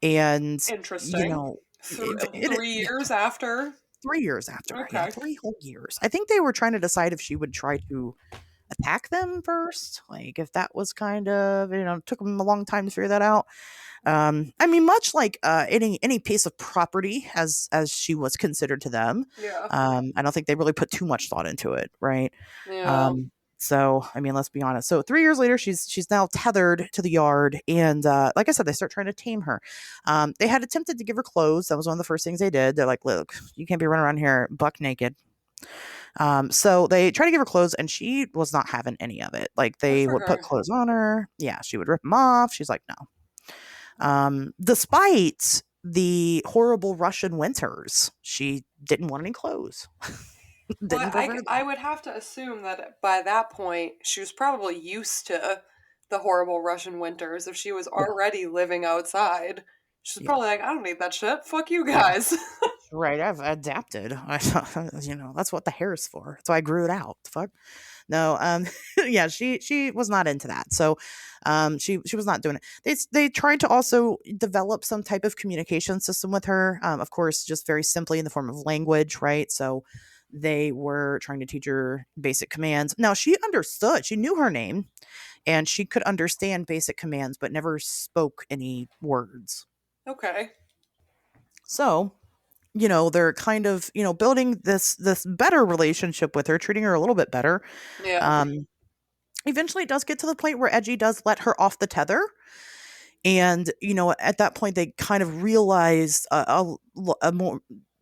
and you Interesting. know, Three yeah, years after. 3 years after, yeah, Okay. 3 whole years. I think they were trying to decide if she would try to attack them first, like if that was kind of took them a long time to figure that out. I mean, much like any piece of property, as she was considered to them. Yeah. I don't think they really put too much thought into it, right? Yeah. So I mean, let's be honest. So 3 years later, she's now tethered to the yard, and like I said, they start trying to tame her. They had attempted to give her clothes. That was one of the first things they did. They're like, "Look, you can't be running around here buck naked." So they tried to give her clothes, and she was not having any of it. Like Good they for would put her. clothes on her. Yeah, she would rip them off. She's like, no. Despite the horrible Russian winters, she didn't want any clothes. Well, Didn't prefer I them. would have to assume that by that point she was probably used to the horrible Russian winters. If she was Yeah, already living outside, she's yeah, probably like, I don't need that shit. Fuck you yeah. guys. Right. I've adapted. That's what the hair is for. That's why I grew it out. Fuck. No. Yeah. She was not into that. So, she was not doing it. They tried to also develop some type of communication system with her. Of course, just very simply in the form of language, right? So, they were trying to teach her basic commands. Now she understood. She knew her name, and she could understand basic commands, but never spoke any words. Okay. So they're kind of building this better relationship with her, treating her a little bit better. Yeah. um Eventually it does get to the point where Edgy does let her off the tether, and at that point they kind of realized a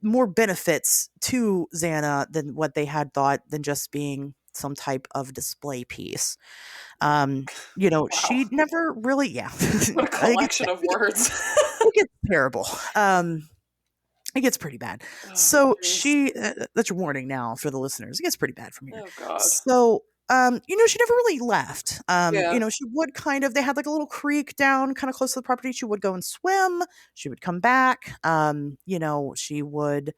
more benefits to Xana than what they had thought, than just being some type of display piece. Wow. She never really, yeah. What a it gets collection of words. it gets terrible. It gets pretty bad. Oh, So jeez. that's your warning now for the listeners. It gets pretty bad from here. Oh, God. So, she never really left. Yeah. She would they had like a little creek down kind of close to the property. She would go and swim. She would come back. She would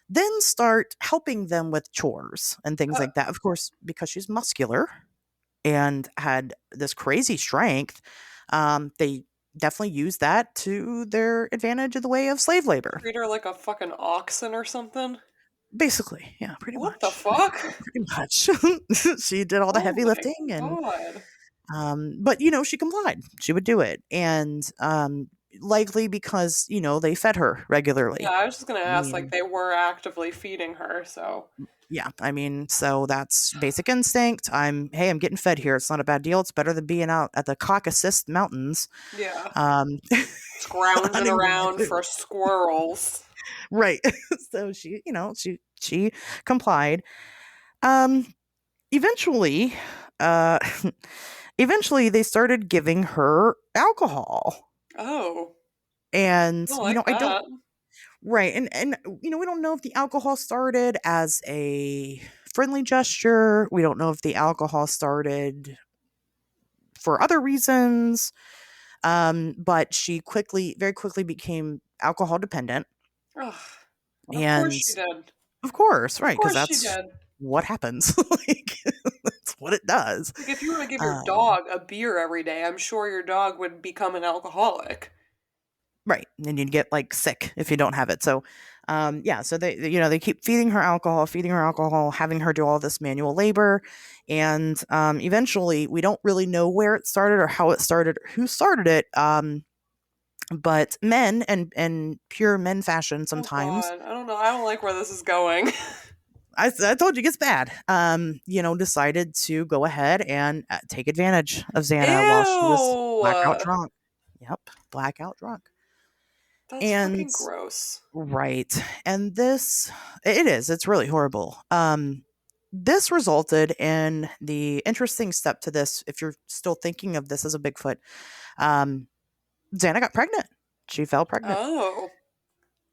then start helping them with chores and things Uh, like that. Of course, because she's muscular and had this crazy strength, they definitely used that to their advantage in the way of slave labor. Treat her like a fucking oxen or something. Basically, yeah, pretty What the much. fuck? Pretty much. She did all the Oh heavy my lifting, and god. but she complied. She would do it, and likely because they fed her Yeah, regularly. I was just gonna I ask, like, mean, they were actively feeding her, so. yeah, I mean, so that's basic instinct. I'm getting fed here. It's not a bad deal. It's better than being out at the Caucasus Mountains, Yeah. um, Scrounging hunting around them. for squirrels. Right. So she complied. Um, eventually, uh, eventually they started giving her alcohol, Oh. and I don't like I don't. that. Right, and we don't know if the alcohol started as a friendly gesture. We don't know if the alcohol started for other reasons. But she very quickly became alcohol dependent, Ugh. Of course and she did. of course, Of right, because course she that's did. what happens. Like, that's what it does. Like, if you were to give your Um, dog a beer every day, I'm sure your dog would become an alcoholic. right, and you'd get like sick if you don't have it. So, yeah, so they keep feeding her alcohol, having her do all this manual labor, and eventually, we don't really know where it started or how it started or who started it. But men and pure men fashion Oh sometimes. god. I don't know. I don't like where this is going. I told you it gets bad. Decided to go ahead and take advantage of Xana while she was blackout Ew. drunk. Yep, blackout drunk. That's And fucking gross. right, and it's really horrible. This resulted in the interesting step to this. If you're still thinking of this as a Bigfoot, um, Xana got pregnant. She fell pregnant. Oh.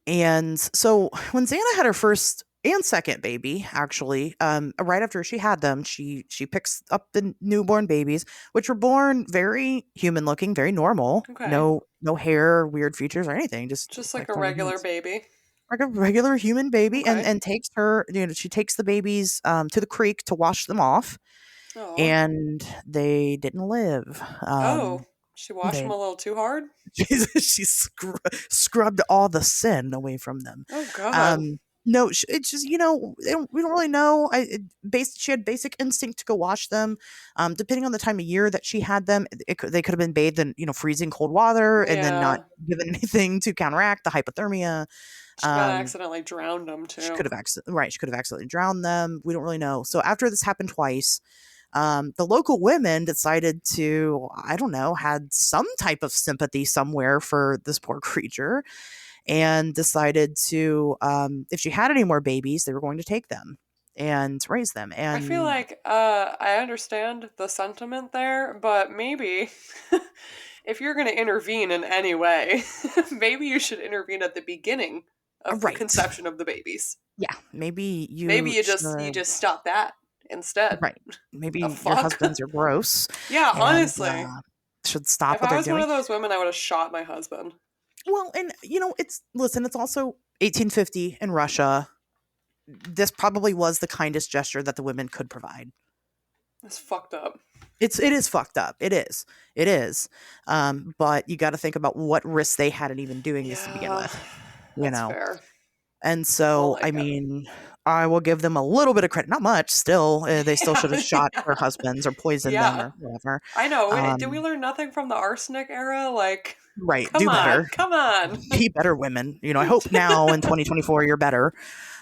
And so when Xana had her first and second baby, actually, right after she had them, she picks up the newborn babies, which were born very human looking, very normal, Okay. no hair, weird features or anything, just Just like like a normal regular humans, baby. like a regular human baby, and Okay. takes her, she takes the babies to the creek to wash them off, Oh. and they didn't live. Oh. She washed them They a little too hard? she scrubbed all the sin away from them. Oh god. Um, no, it's just we don't really know. She had basic instinct to go wash them. Depending on the time of year that she had them, they could have been bathed in freezing cold water and then not Yeah. given anything to counteract the hypothermia. She might have Um, accidentally drowned them she too. could have She could have accidentally drowned them. We don't really know. So after this happened twice, the local women decided to, I don't know, had some type of sympathy somewhere for this poor creature, and decided to, if she had any more babies, they were going to take them and raise them. I feel And like I understand the sentiment there, but maybe if you're going to intervene in any way, maybe you should intervene at the beginning of the right, conception of the babies. yeah, maybe Maybe you you should, just stop that instead. right, The maybe your fuck? husbands are gross Yeah, and honestly. should stop If what I they're was one doing. of those women, I would have shot my husband. Well, and it's also 1850 in Russia. This probably was the kindest gesture that the women could provide. It's fucked up. It is fucked up. It is. But you got to think about what risks they had in even doing this to begin Yeah, with. You that's know, fair. and I don't so I like it. mean, I will give them a little bit of credit. Not much. Still, they still should have Yeah, shot their yeah, husbands or poisoned them yeah. or whatever. I know. Did we Um, learn nothing from the arsenic era? Like, right. come Do on, better. come on. Be better women. I hope now in 2024 you're better.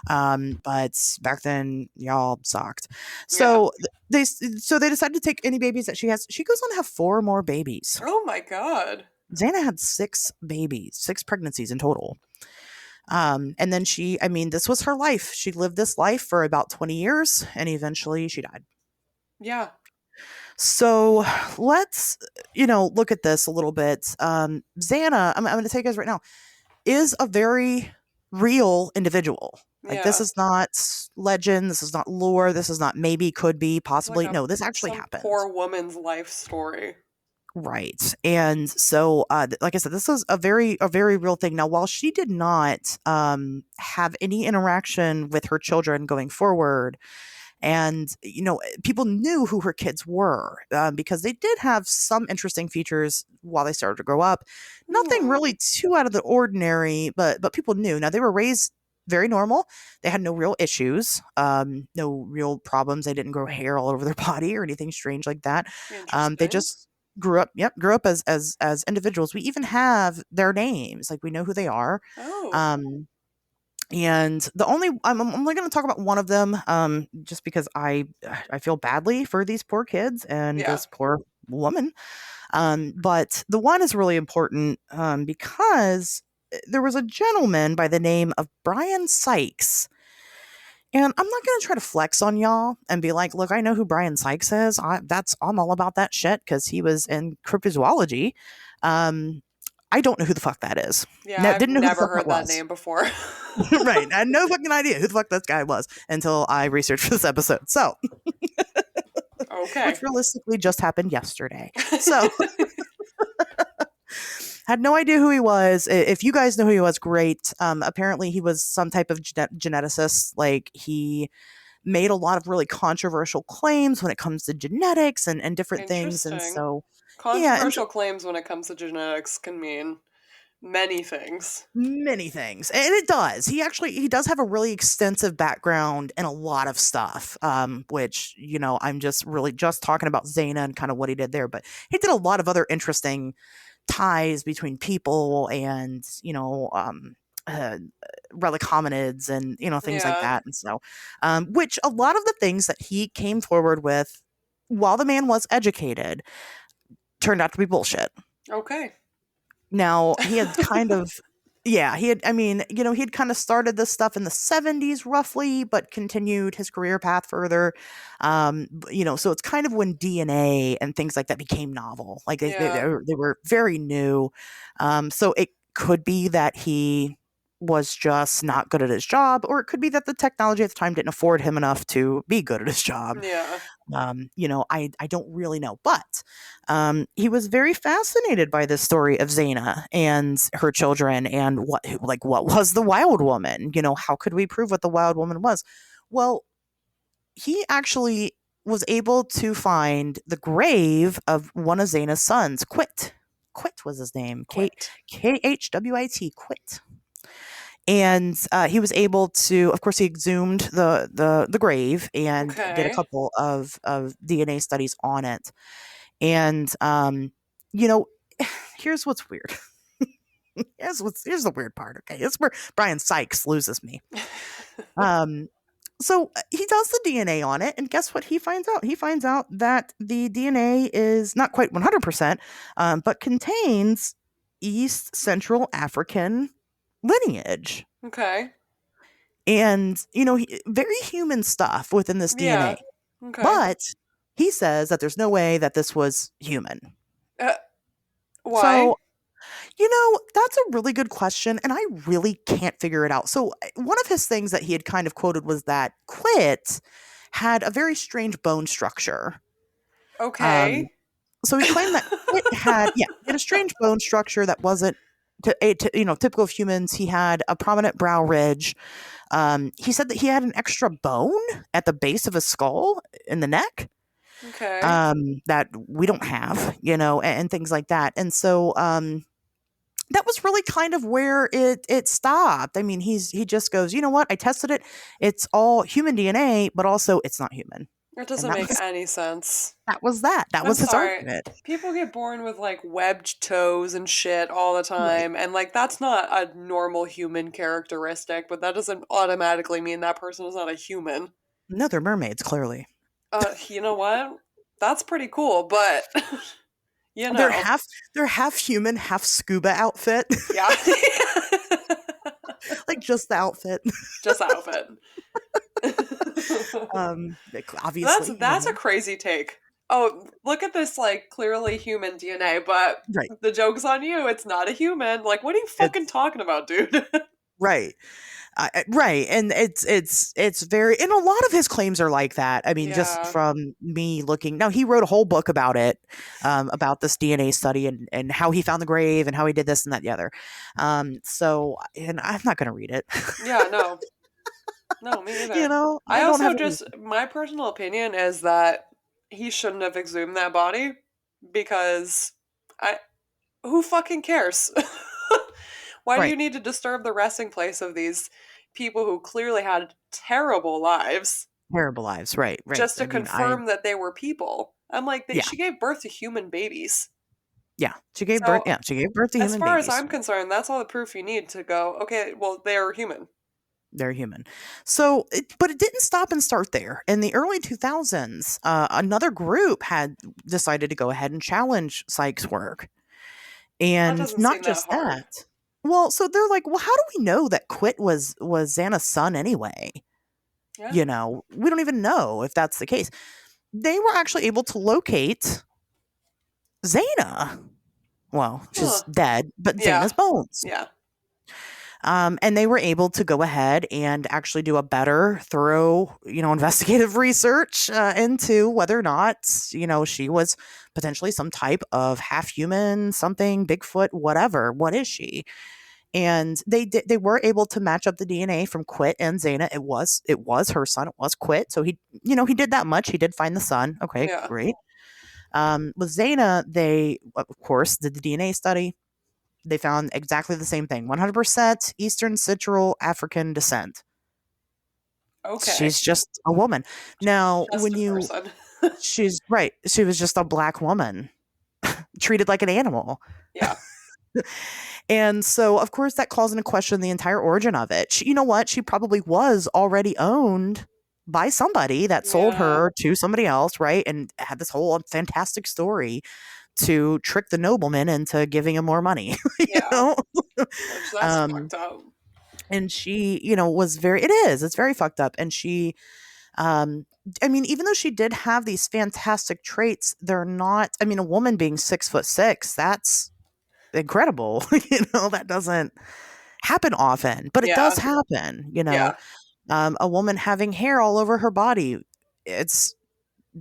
But back then y'all sucked. Yeah. So they decided to take any babies that she has. She goes on to have four more babies. Oh my god. Xana had six babies, six pregnancies in total. And then this was her life. She lived this life for about 20 years and eventually she died. Yeah. So let's, look at this a little bit. Xana, I'm going to tell you guys right now, is a very real individual. Like, this Yeah. is not legend. This is not lore. This is not maybe, could be, Like possibly. No, this actually some happened. poor woman's life story. Right. And so, like I said, this is a very real thing. Now, while she did not have any interaction with her children going forward, And, people knew who her kids were, because they did have some interesting features while they started to grow up. Nothing Hmm. really too out of the ordinary, but people knew. Now, they were raised very normal. They had no real issues, no real problems. They didn't grow hair all over their body or anything strange like that. They Interesting. just grew up as individuals. We even have their names, like we know who they are. Oh, Um, and I'm only going to talk about one of them, just because I feel badly for these poor kids and yeah. this poor woman. But the one is really important, because there was a gentleman by the name of Brian Sykes. And I'm not going to try to flex on y'all and be like, look, I know who Brian Sykes is. I'm all about that shit because he was in cryptozoology. Um, I don't know who the fuck that is. Yeah, I've Didn't know who the never fuck that heard that was. name before. Right. I had no fucking idea who the fuck this guy was until I researched for this episode. So, Okay. which realistically just happened yesterday. So, had no idea who he was. If you guys know who he was, great. Apparently, he was some type of geneticist. Like, he made a lot of really controversial claims when it comes to genetics and different things. And Interesting. so, yeah, and Controversial claims when it comes to genetics can mean many things. many things, and it does. He does have a really extensive background in a lot of stuff, which, I'm just really just talking about Zana and kind of what he did there, but he did a lot of other interesting ties between people and, uh, relic hominids and, things like Yeah. that. And so, which a lot of the things that he came forward with while the man was educated turned out to be bullshit. Okay. Now, he had kind of, yeah, he had kind of started this stuff in the 70s roughly, but continued his career path further. So it's kind of when DNA and things like that became novel. Like Yeah. they were very new. So it could be that he was just not good at his job, or it could be that the technology at the time didn't afford him enough to be good at his job. Yeah. I don't really know, but he was very fascinated by this story of Zaina and her children and what was the wild woman? How could we prove what the wild woman was? Well, he actually was able to find the grave of one of Zaina's sons, Quit. Quit was his name. Quit. Khwit. Quit. And he was able to, of course, he exhumed the grave and did a Okay. couple of DNA studies on it. And you know, here's what's weird. Here's the weird part. Okay, it's where Brian Sykes loses me. Um, so he does the DNA on it, and guess what he finds out? He finds out that the DNA is not quite 100%, but contains East Central African lineage. Okay. And, very human stuff within this DNA. Yeah. Okay. But he says that there's no way that this was human. Uh, why? So, that's a really good question. And I really can't figure it out. So, one of his things that he had kind of quoted was that Quit had a very strange bone structure. Um, Okay. so he claimed that Quit had a strange bone structure that wasn't typical of humans. He had a prominent brow ridge. He said that he had an extra bone at the base of his skull in the neck, Okay. that we don't have, and things like that. And so that was really kind of where it stopped. I mean, he just goes, you know what? I tested it. It's all human DNA, but also it's not human. It And doesn't that make was any sense. that was that. That I'm was his sorry. argument. People get born with like webbed toes and shit all the Right. time, and like that's not a normal human characteristic, but that doesn't automatically mean that person is not a human. No, they're mermaids, clearly. You know what? That's pretty cool, but you They're know, half they're half human, half scuba outfit. yeah. Like just the outfit. Just outfit. Obviously, That's a crazy take. Oh, look at this like clearly human DNA, but right. the joke's on you. It's not a human. Like, what are you fucking It's talking about, dude? right. Right, and it's very, and a lot of his claims are like that. I mean, just Yeah. from me looking. Now, he wrote a whole book about it, about this DNA study and how he found the grave and how he did this and that and the other. So, and I'm not going to read it. Yeah, no. No, me You either. know, I I don't also have any. just, my personal opinion is that he shouldn't have exhumed that body because I, who fucking cares? Why do you Right. need to disturb the resting place of these people who clearly had terrible lives Terrible lives. Right. Right. just to I mean, I, confirm that they were people? I'm like, yeah. she gave birth to human babies. Yeah. She gave birth. So, Yeah. She gave birth to as human far as babies. I'm concerned, that's all the proof you need to go, okay, well, they're human. They're human. So, but it didn't stop and start there. In the early 2000s, another group had decided to go ahead and challenge Sykes' work. That And doesn't not seem that just hard. that. Well, so they're like, well, how do we know that Quit was Xana's son anyway? Yeah. You know, we don't even know if that's the case. They were actually able to locate Xana. Well, she's Huh. dead, but Yeah. Xana's bones. Yeah. And they were able to go ahead and actually do a better, thorough, investigative research into whether or not, she was potentially some type of half human, something, Bigfoot, whatever. What is she? And they were able to match up the DNA from Quit and Xana. It was her son. It was Quit. So he did that much. He did find the son. Okay, Yeah. great. With Xana, they of course did the DNA study. They found exactly the same thing: 100% Eastern Central African descent. Okay. She's just a woman. Now, Just a person. she's right. She was just a black woman treated like an animal. Yeah. And so, of course, that calls into question the entire origin of it. You know what? She probably was already owned by somebody that sold Yeah. her to somebody else, right? And had this whole fantastic story to trick the nobleman into giving him more money, you Yeah. know? Which that's um, fucked up. and she, it's very fucked up. And she, um, I mean, even though she did have these fantastic traits, they're not, I mean, a woman being 6'6", that's incredible. That doesn't happen often, but it does Yeah. happen. Yeah. A woman having hair all over her body, it's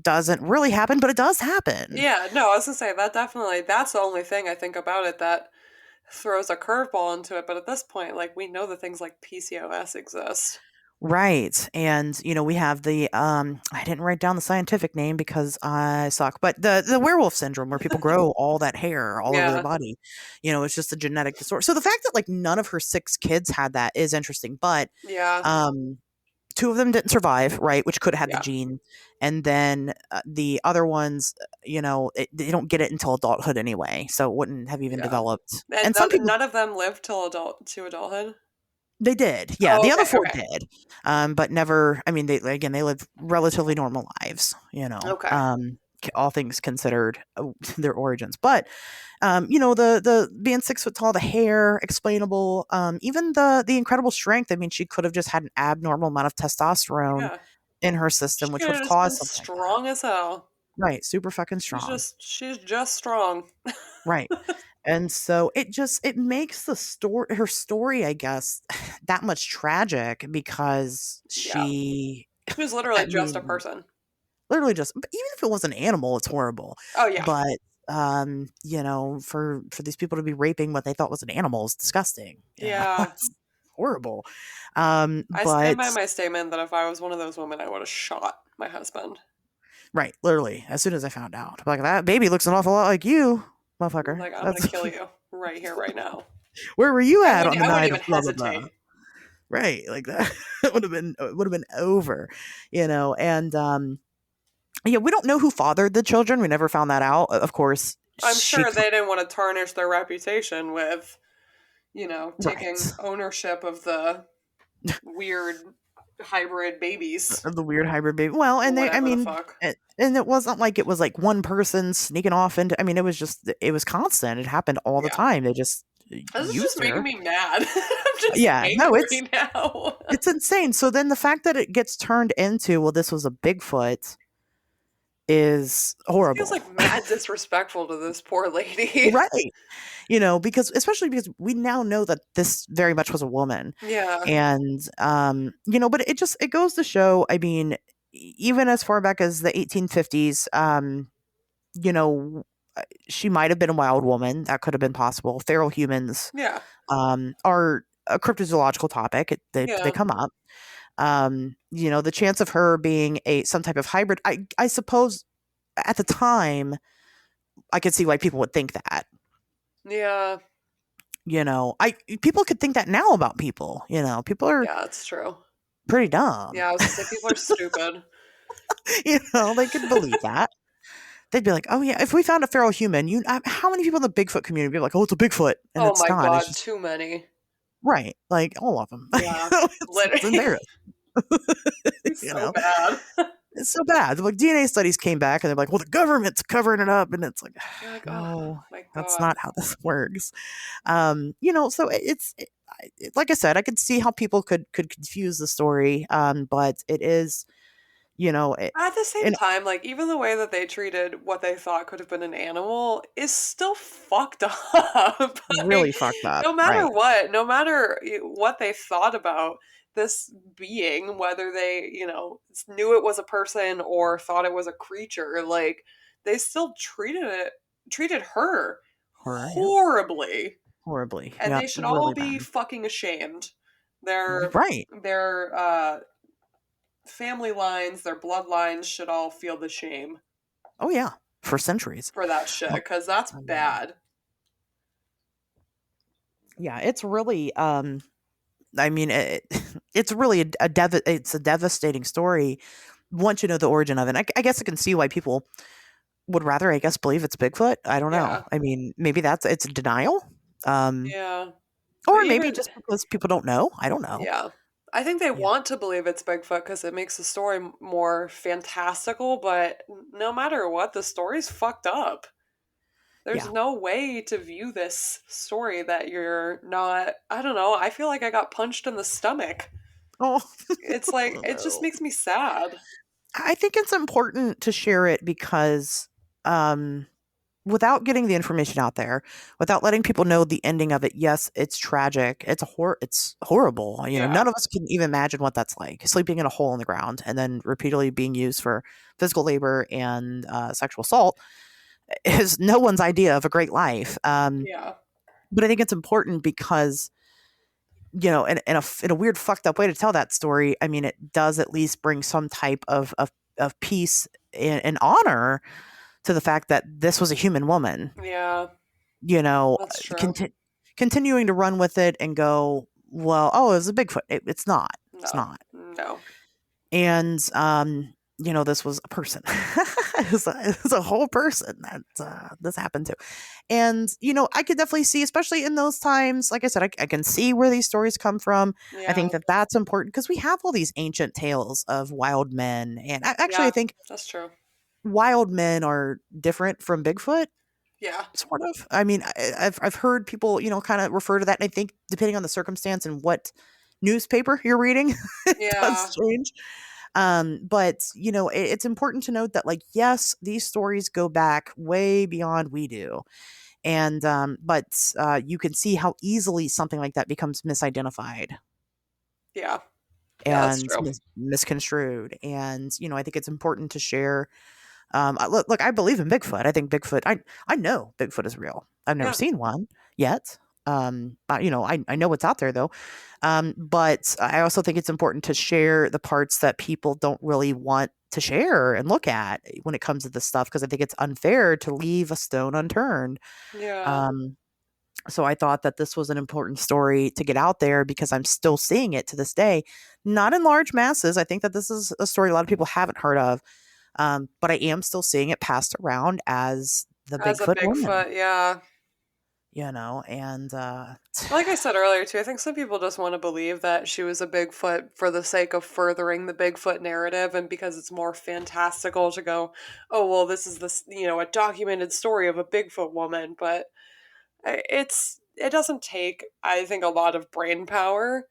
doesn't really happen, but it does happen. Yeah. No, I was gonna say that definitely, that's the only thing I think about it that throws a curveball into it. But at this point, like, we know that things like PCOS exist. Right. And we have the I didn't write down the scientific name because I suck, but the werewolf syndrome where people grow all that hair all over their Yeah. body. It's just a genetic disorder. So the fact that like none of her 6 kids had that is interesting, but Yeah. um 2 of them didn't survive, right, which could have had the Yeah. gene. And then the other ones, they don't get it until adulthood anyway, so it wouldn't have even Yeah. developed. And And some people, none of them lived till adulthood. they did. Yeah, Oh, the other okay. 4 Okay. did. But never, I mean, they lived relatively normal lives. Okay. All things considered, their origins. But the being 6 foot tall, the hair explainable, even the incredible strength. I mean, she could have just had an abnormal amount of testosterone Yeah. in her She system, which could would have have just caused been something like that. strong as hell. Right, super fucking She's strong. just she's just strong. Right. And so it makes her story, I guess, that much tragic because Yeah. She was I literally just a mean, person. literally just, but even if it was an animal, it's horrible. Oh yeah. But for these people to be raping what they thought was an animal is disgusting. Yeah. It's horrible. I stand But by my statement that if I was one of those women, I would have shot my husband. right, literally, as soon as I found out, like that baby looks an awful lot like you, motherfucker. Like, I'm gonna That's kill you right here, right now. where were you I at wouldn't on the I wouldn't night of even blah blah blah? hesitate. Right, like that would have been over, and yeah, we don't know who fathered the children. We never found that out. Of course, I'm she sure they didn't want to tarnish their reputation with, taking right. ownership of the weird hybrid babies. Of the weird hybrid baby. Well, and I Whatever the mean, fuck. and it wasn't like it was like one person sneaking off into. I mean, it was constant. It happened all the Yeah. time. They just This is just used making her. me mad. I'm just Yeah, no, angry now. it's insane. So then the fact that it gets turned into, well, this was a Bigfoot is This feels horrible. like mad disrespectful to this poor lady. Right. Because especially because we now know that this very much was a woman. Yeah. And but it goes to show, I mean, even as far back as the 1850s, you know, she might have been a wild woman. That could have been possible. Feral humans Yeah. are a cryptozoological topic. They Yeah. come up. The chance of her being some type of hybrid, I suppose at the time I could see why people would think that. Yeah. I people could think that now about people. People are Yeah, it's true. pretty dumb. Yeah, I was gonna say people are stupid. They could believe that. They'd be like, "Oh yeah, if we found a feral human, how many people in the Bigfoot community would be like, oh, it's a Bigfoot,' and Oh it's my not. It's god, just too many. right, like all of them. Yeah. It's Literally. embarrassing. It's you so know, bad. it's so bad. Like DNA studies came back, and they're like, well, the government's covering it up, and it's like, You're like, oh no, my that's god. not how this works. So like I said, I could see how people could confuse the story, but it is, you know, it, At the same and time, like even the way that they treated what they thought could have been an animal is still fucked up. really Like fucked up, no matter right? what, no matter what they thought about this being, whether they, knew it was a person or thought it was a creature, like they still treated her Horror, yep, horribly. horribly, And yep, they should all really be bad, fucking ashamed. Their right? their family lines, their bloodlines should all feel the shame Oh yeah, for centuries. for that shit Oh, because that's I mean, bad. yeah, it's really, I mean, it's really it's a devastating story once you know the origin of it. I guess I can see why people would rather, I guess, believe it's Bigfoot. I don't know. Yeah, I mean, maybe it's denial, um, yeah. or maybe Even just because people don't know. I don't know. yeah, I think they Yeah, want to believe it's Bigfoot because it makes the story more fantastical. But no matter what, the story's fucked up. There's yeah. no way to view this story that you're not. I don't know. I feel like I got punched in the stomach. Oh, It's like it just no. makes me sad. I think it's important to share it because, um, without getting the information out there, without letting people know the ending of it, yes, it's tragic. It's horrible. Yeah, None of us can even imagine what that's like. Sleeping in a hole in the ground and then repeatedly being used for physical labor and sexual assault is no one's idea of a great life. yeah, But I think it's important because in a weird fucked up way to tell that story. I mean, it does at least bring some type of peace and honor to the fact that this was a human woman. yeah. you know, That's true. conti- continuing to run with it and go, well, oh, it was a Bigfoot. It's not. It's No, not. no. And this was a person. It was a whole person that this happened to. And I could definitely see, especially in those times, like I said, I can see where these stories come from. I Yeah, think that that's important because we have all these ancient tales of wild men, and actually, I yeah. think That's true. wild men are different from Bigfoot. Yeah, Sort of. I mean, I've heard people, kind of refer to that, and I think depending on the circumstance and what newspaper you're reading, it does yeah, change. But it's important to note that, like, yes, these stories go back way beyond we do, and you can see how easily something like that becomes misidentified yeah, yeah. That's and true. misconstrued. And I think it's important to share. Look, I believe in Bigfoot. I think Bigfoot. I know Bigfoot is real. I've never Yeah, seen one yet. I know what's out there though. But I also think it's important to share the parts that people don't really want to share and look at when it comes to this stuff because I think it's unfair to leave a stone unturned. yeah, Um, so I thought that this was an important story to get out there because I'm still seeing it to this day, not in large masses. I think that this is a story a lot of people haven't heard of, but I am still seeing it passed around as the as a Bigfoot woman, Bigfoot, yeah. and Like I said earlier too, I think some people just want to believe that she was a Bigfoot for the sake of furthering the Bigfoot narrative, and because it's more fantastical to go, oh well, this is a documented story of a Bigfoot woman, but it doesn't take, I think, a lot of brain power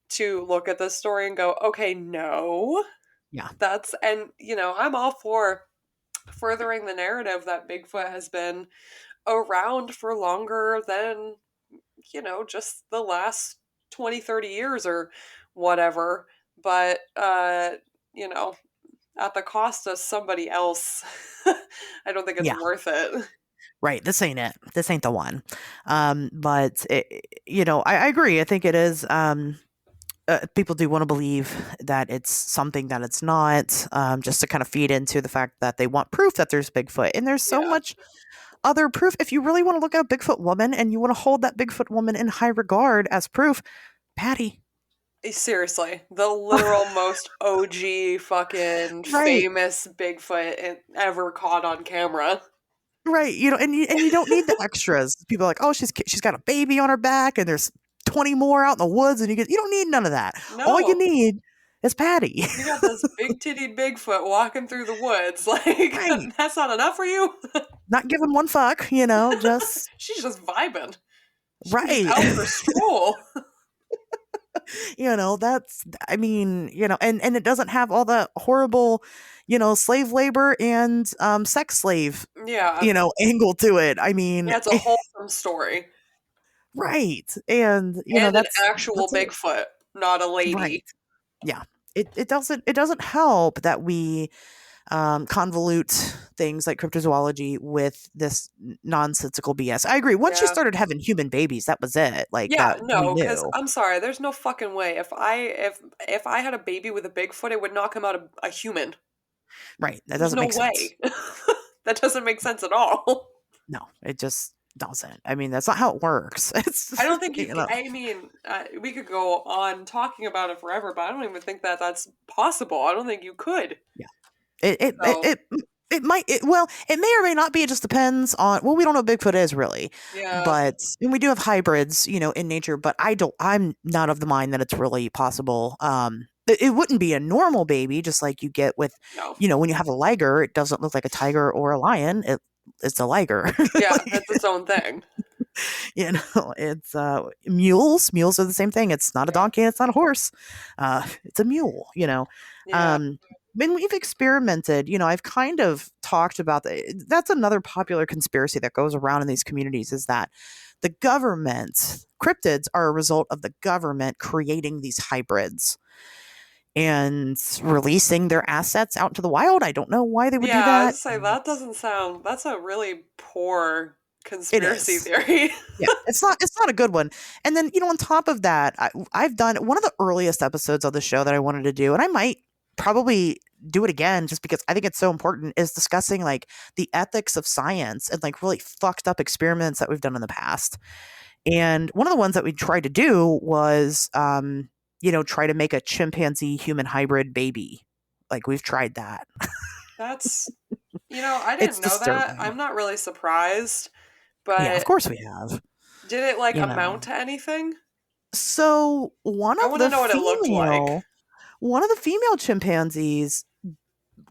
to look at this story and go, okay, no, yeah, I'm all for furthering the narrative that Bigfoot has been around for longer than, just the last 20, 30 years or whatever. But, you know, at the cost of somebody else, I don't think it's yeah, worth it. right. This ain't it. This ain't the one. But I agree. I think it is. people do want to believe that it's something that it's not, just to kind of feed into the fact that they want proof that there's Bigfoot. And there's so Yeah. much other proof. If you really want to look at a Bigfoot woman and you want to hold that Bigfoot woman in high regard as proof, Patty. Seriously, the literal most OG fucking Right. famous Bigfoot ever caught on camera. Right. And you don't need the extras. People are like, oh, she's got a baby on her back and there's 20 more out in the woods, and you don't need none of that. All you No, need is Patty. you got this big tittied Bigfoot walking through the woods. Like, Right. that's not enough for you? Not giving one fuck, just She's just vibing. She's just right. out for a stroll. That's, I mean, and it doesn't have all the horrible, slave labor and sex slave, Yeah. angle to it. I mean, Yeah, it's a wholesome story. right. And, And an that's actual it. Bigfoot, not a lady. Right. Yeah. It doesn't help that we convolute things like cryptozoology with this nonsensical BS. I agree. Once you Yeah. started having human babies, that was it. Like Yeah, that we no, because knew. I'm sorry, there's no fucking way. If I had a baby with a Bigfoot, it would not come out a human. Right. That There's doesn't no make sense. way. That doesn't make sense at all. No, it just doesn't. I mean, that's not how it works. I It's don't think you can. I mean, we could go on talking about it forever, but I don't even think that that's possible. I don't think you could. yeah. It it it So, it, it might well, it may or may not be. It just depends on, well, we don't know what Bigfoot is really. yeah, But and we do have hybrids, in nature, but I'm not of the mind that it's really possible. It wouldn't be a normal baby, just like you get with, no. when you have a liger, it doesn't look like a tiger or a lion. It's a liger. Yeah, that's its own thing. It's mules are the same thing. It's not a Yeah. donkey, it's not a horse, it's a mule. Yeah. um when we've experimented, I've kind of talked about that's another popular conspiracy that goes around in these communities, is that the government cryptids are a result of the government creating these hybrids and releasing their assets out into the wild. I don't know why they would do Yeah, I that. was say that doesn't sound. That's a really poor It conspiracy is. theory. Yeah, it's not a good one. And then, on top of that, I've done one of the earliest episodes of the show that I wanted to do, and I might probably do it again just because I think it's so important, is discussing like the ethics of science and like really fucked up experiments that we've done in the past. And one of the ones that we tried to do was, try to make a chimpanzee human hybrid baby. Like, we've tried that. That's, I It's didn't know that. disturbing. I'm not really surprised, Yeah, of but course we have. did it like You amount know. to anything? So I want to know what it looked like. one of the female chimpanzees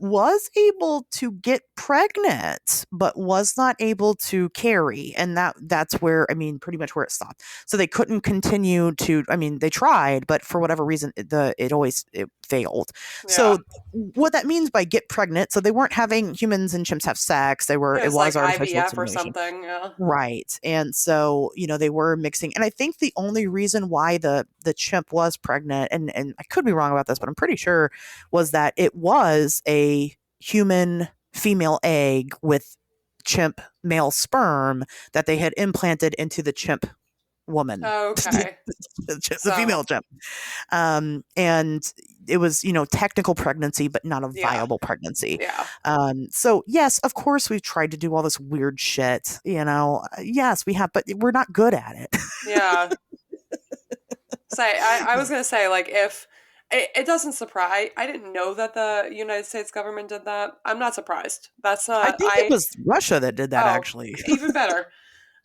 was able to get pregnant but was not able to carry, and that's where, I mean, pretty much where it stopped. So they couldn't continue to, I mean, they tried, but for whatever reason it failed. Yeah. So what that means by get pregnant, so they weren't having humans and chimps have sex, It it was was like artificial IVF or insemination. something. Yeah. Right. And so, they were mixing. And I think the only reason why the chimp was pregnant, and I could be wrong about this, but I'm pretty sure, was that it was a human female egg with chimp male sperm that they had implanted into the chimp woman. Okay. The female chimp. And it was, technical pregnancy, but not a Yeah. viable pregnancy. Yeah. So yes, of course we've tried to do all this weird shit, yes, we have, but we're not good at it. Yeah. I was gonna say, like, if it doesn't surprise. I didn't know that the United States government did that. I'm not surprised. That's I not. think it was Russia that did that, Oh, actually. even better.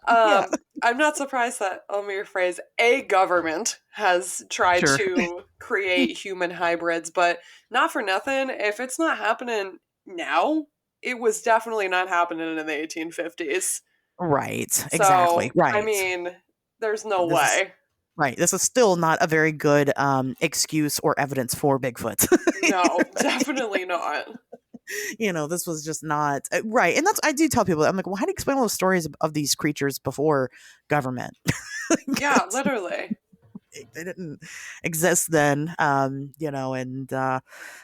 Yeah. I'm not surprised that, let me rephrase, a government has tried Sure. to create human hybrids, but not for nothing. If it's not happening now, it was definitely not happening in the 1850s. Right. Exactly. So, I Right. mean, there's no This is way. right. This is still not a very good excuse or evidence for Bigfoot. No, definitely not. This was just not right. And that's, I do tell people, I'm like, well, how do you explain all the stories of these creatures before government? Yeah, literally. They didn't exist then, and I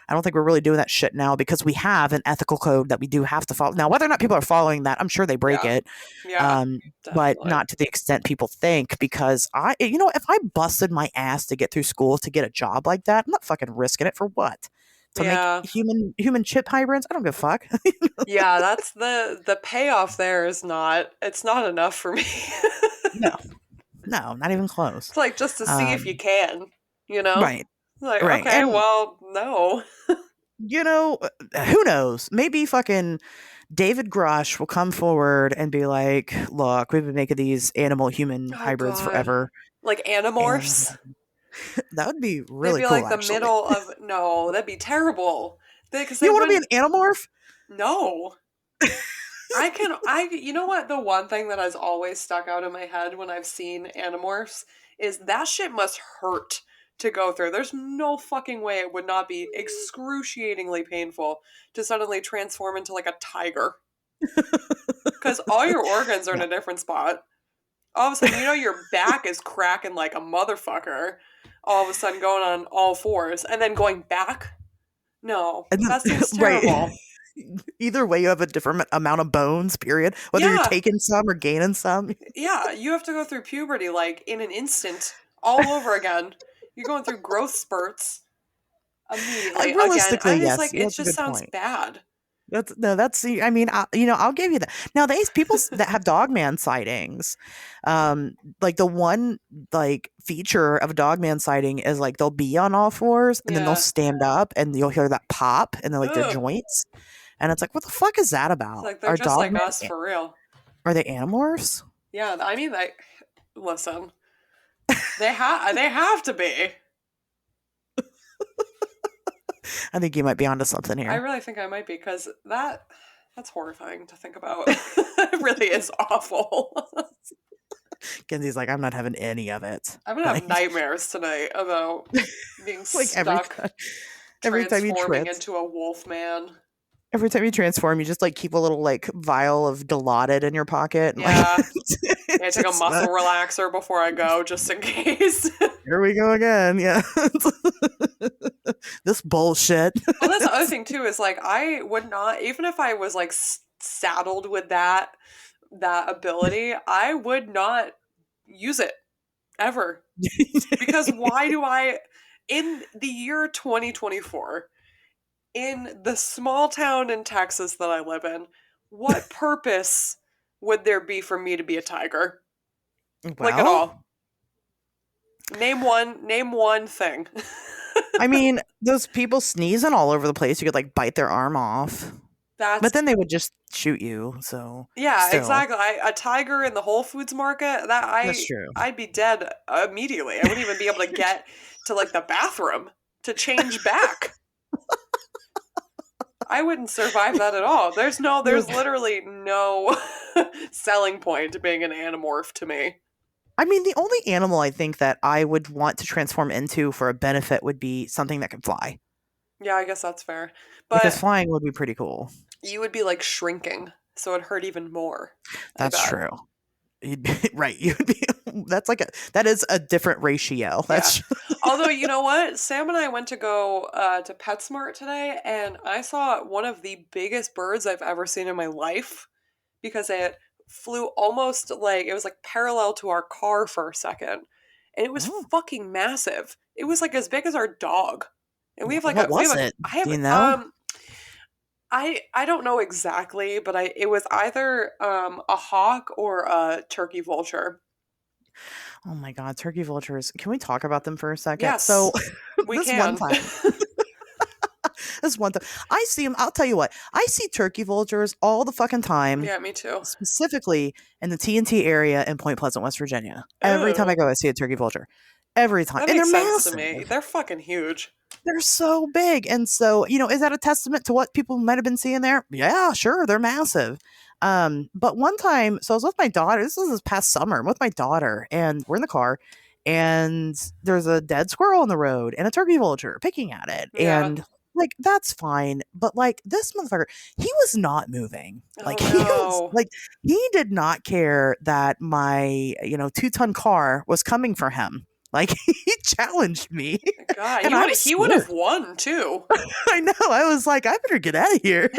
don't think we're really doing that shit now because we have an ethical code that we do have to follow. Now, whether or not people are following that, I'm sure they break Yeah. it, Yeah. but Definitely. not to the extent people think. Because if I busted my ass to get through school to get a job like that, I'm not fucking risking it for what? To make Yeah. human chip hybrids? I don't give a fuck. Yeah, that's the payoff there is not it's not enough for me. No, no, not even close. It's like just to see if you Um, can, you know? right, Like, right, okay, and well, no. who knows? Maybe fucking David Grusch will come forward and be like, "Look, we've been making these animal human Oh hybrids god. forever," Like and Animorphs? that would be They'd really be cool, like the actually. middle of no, that'd be terrible. Because they You want to be wouldn't an animorph? no. I you know what the one thing that has always stuck out in my head when I've seen Animorphs is that shit must hurt to go through. There's no fucking way it would not be excruciatingly painful to suddenly transform into like a tiger. Because all your organs are in Yeah, a different spot. All of a sudden, your back is cracking like a motherfucker. All of a sudden, going on all fours and then going back. No, and that seems right. terrible. Either way, you have a different amount of bones. Period. Whether you're Yeah, taking some or gaining some. yeah, you have to go through puberty like in an instant, all over again. You're going through growth spurts immediately again. Realistically, I just yes, like it that's a just good sounds point. bad. That's no, that's I mean, I'll give you that. Now, these that have dogman sightings, like the one like feature of a dogman sighting is like they'll be on all fours and then they'll Yeah. stand up and you'll hear that pop and then like their Ugh. joints, and it's like, what the fuck is that It's about? like they're just like us for real. Are they animorphs? Yeah, I mean, like, listen, they have to be. I think you might be onto something I here. really think I might be because that's horrifying to think about. It really is awful. Kenzie's like, I'm not having any of it. I'm gonna have Like, nightmares tonight about being like every stuck time, every time you transforming into a wolf man. every time you transform, you just like keep a little like vial of Dilaudid in your pocket, and like Yeah, I it's take a just muscle relaxer before I go just in case. here we go again. Yeah, this bullshit. Well, that's the other thing too is like I would not even if I was like saddled with that ability, I would not use it ever. Because why do I in the year 2024 in the small town in Texas that I live in, what purpose would there be for me to be a tiger? Like at Well, all. Name one thing. I mean, those people sneezing all over the place, you could like bite their arm off, but That's then they would just shoot you. So yeah, still, exactly. A tiger in the Whole Foods market, that that's true. I'd be dead immediately. I wouldn't even be able to get to like the bathroom to change back. I wouldn't survive that at all. You're There's literally no selling point to being an animorph to me. I mean, the only animal I think that I would want to transform into for a benefit would be something that can fly, Yeah, I guess that's fair. because But flying would be pretty cool. you would be like shrinking, so it hurt even more. I That's bet. true. Right. You'd be. That is a different ratio. Yeah. That's Although, you know what? Sam and I went to go to PetSmart today, and I saw one of the biggest birds I've ever seen in my life because it flew almost like it was like parallel to our car for a second. And it was oh, fucking massive. It was like as big as our dog. And what was it? I have Do you know? I don't know exactly, but it was either a hawk or a turkey vulture. Oh my god, turkey vultures. Can we talk about them for a second? So Yes, we this one can. time, this one time, I see them. I'll tell you what. I see turkey vultures all the fucking time, Yeah, me too. specifically in the TNT area in Point Pleasant, West Virginia. Every time I Oh, go, I see a turkey vulture. Every time, that and they're makes sense to massive. me. They're fucking huge. They're so big. And so, is that a testament to what people might have been seeing there? Yeah, sure. They're massive. But one time, so I was with my daughter. This was this past summer. I'm with my daughter, and we're in the car, and there's a dead squirrel on the road and a turkey vulture picking at it. Yeah. And like, that's fine. But like, this motherfucker, he was not moving. Like, Oh he was no. like, he did not care that my, 2-ton car was coming for him. Like he challenged me, God, and I was he would have scared. won too. I know. I was like, I better get out of here.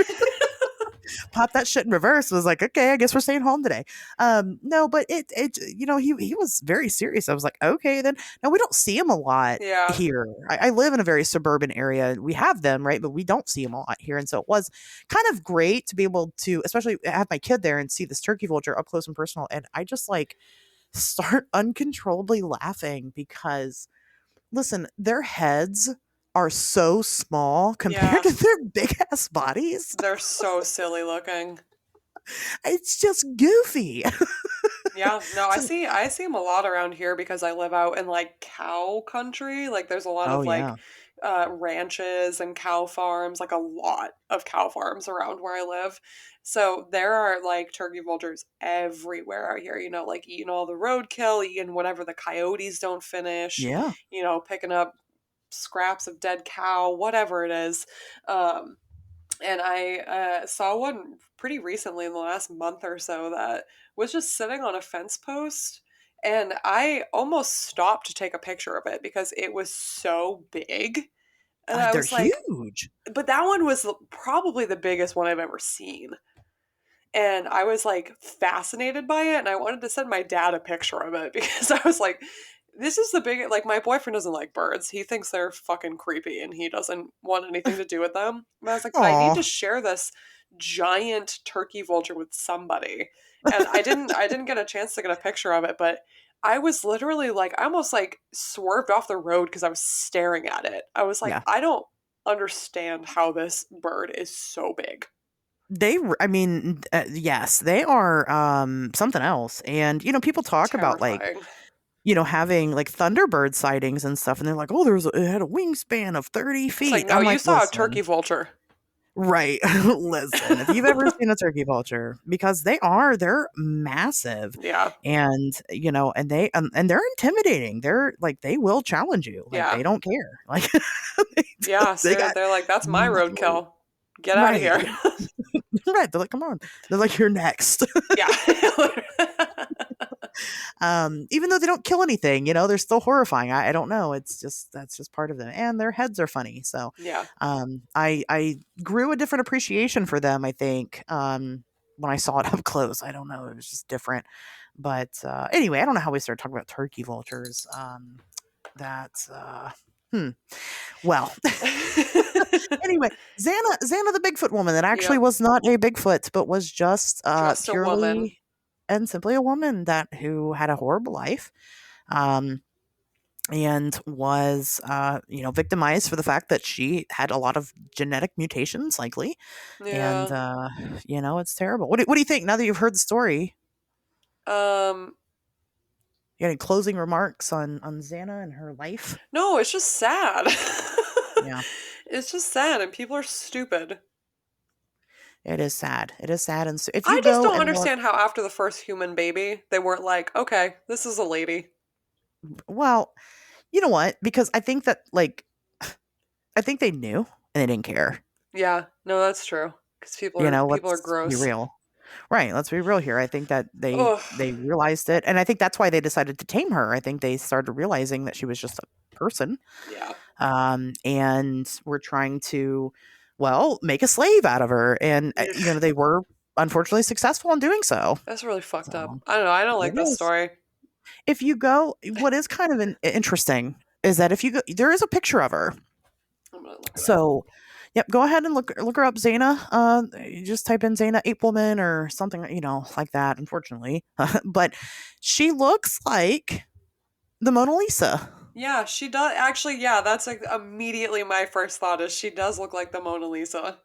Pop that shit in reverse. Was like, okay, I guess we're staying home today. No, but he was very serious. I was like, okay, then. Now we don't see him a lot Yeah. here. I live in a very suburban area. We have them, right, but we don't see them a lot here, and so it was kind of great to be able to, especially have my kid there and see this turkey vulture up close and personal. And I just like start uncontrollably laughing because listen, their heads are so small compared Yeah. to their big ass bodies. They're so silly looking. It's just goofy. Yeah, no, So I see them a lot around here because I live out in like cow country. Like there's a lot oh of like yeah. ranches and cow farms, like a lot of cow farms around where I live. So there are like turkey vultures everywhere out here, like eating all the roadkill, eating whatever the coyotes don't finish, Yeah. picking up scraps of dead cow, whatever it is. Um, and I saw one pretty recently in the last month or so that was just sitting on a fence post. And I almost stopped to take a picture of it because it was so big. And I They're was like, huge. but that one was probably the biggest one I've ever seen. And I was like fascinated by it. And I wanted to send my dad a picture of it because I was like, this is the big, like, my boyfriend doesn't like birds. He thinks they're fucking creepy and he doesn't want anything to do with them. And I was like, but I need to Aw. share this giant turkey vulture with somebody. And I didn't get a chance to get a picture of it, but I was literally like, I almost like swerved off the road because I was staring at it. I was like, Yeah. I don't understand how this bird is so big. I mean, yes, they are something else. And people talk about like, Terrifying. having like thunderbird sightings and stuff and they're like, "Oh, it had a wingspan of 30 It's like, feet." no, I'm you like, saw a turkey "Listen, vulture. right. Listen, if you've ever seen a turkey vulture, because they're massive Yeah. and they're intimidating. They're like, they will challenge you. Like, Yeah. they don't care. Like, Yeah, they got, they're like, that's my no- roadkill. Get out of right. here. Right. They're like, come on. They're like, you're next. Yeah. Even though they don't kill anything, they're still horrifying. I don't know. That's just part of them. And their heads are funny. So, Yeah. I grew a different appreciation for them, I think, when I saw it up close. I don't know. It was just different. But anyway, I don't know how we started talking about turkey vultures. That's hmm. Well, anyway, Zana the Bigfoot woman that actually Yep. was not a Bigfoot, but was just Just a woman. purely and simply a woman that who had a horrible life. Um, and was victimized for the fact that she had a lot of genetic mutations likely, and Yeah. it's terrible. What do you think now that you've heard the story? Um, You got any closing remarks on Xana and her life? no, it's just sad. Yeah, It's just sad and people are stupid. it is sad. It is sad. And so if you I just go don't and look, understand how after the first human baby, they weren't like, okay, this is a lady. well, you know what, because I think that like I think they knew and they didn't care. Yeah, no, that's true. Because people are Let's be gross. real. Right, let's be real here. I think that Ugh. they realized it, and I think that's why they decided to tame her. I think they started realizing that she was just a person, Yeah. and were trying to, well, make a slave out of her, and Ugh. they were unfortunately successful in doing so. That's really fucked up. So I don't know. I don't it like this is. story. If you go, what is kind of interesting is that if you go, there is a picture of her. I'm gonna look it up. So, yep, go ahead and look her up, Zana. You just type in Zana Apewoman or something, like that. Unfortunately, but she looks like the Mona Lisa. Yeah, she does. Actually, yeah, that's like immediately my first thought is she does look like the Mona Lisa.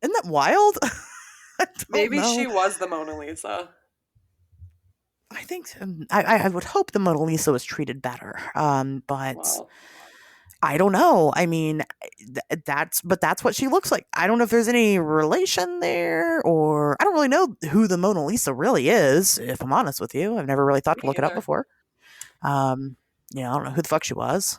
Isn't that wild? I don't Maybe know. she was the Mona Lisa. I think I would hope the Mona Lisa was treated better. But Wow. I don't know. I mean, that's what she looks like. I don't know if there's any relation there, or I don't really know who the Mona Lisa really is. If I'm honest with you, I've never really thought to Me look it up either. before. Um, I don't know who the fuck she was.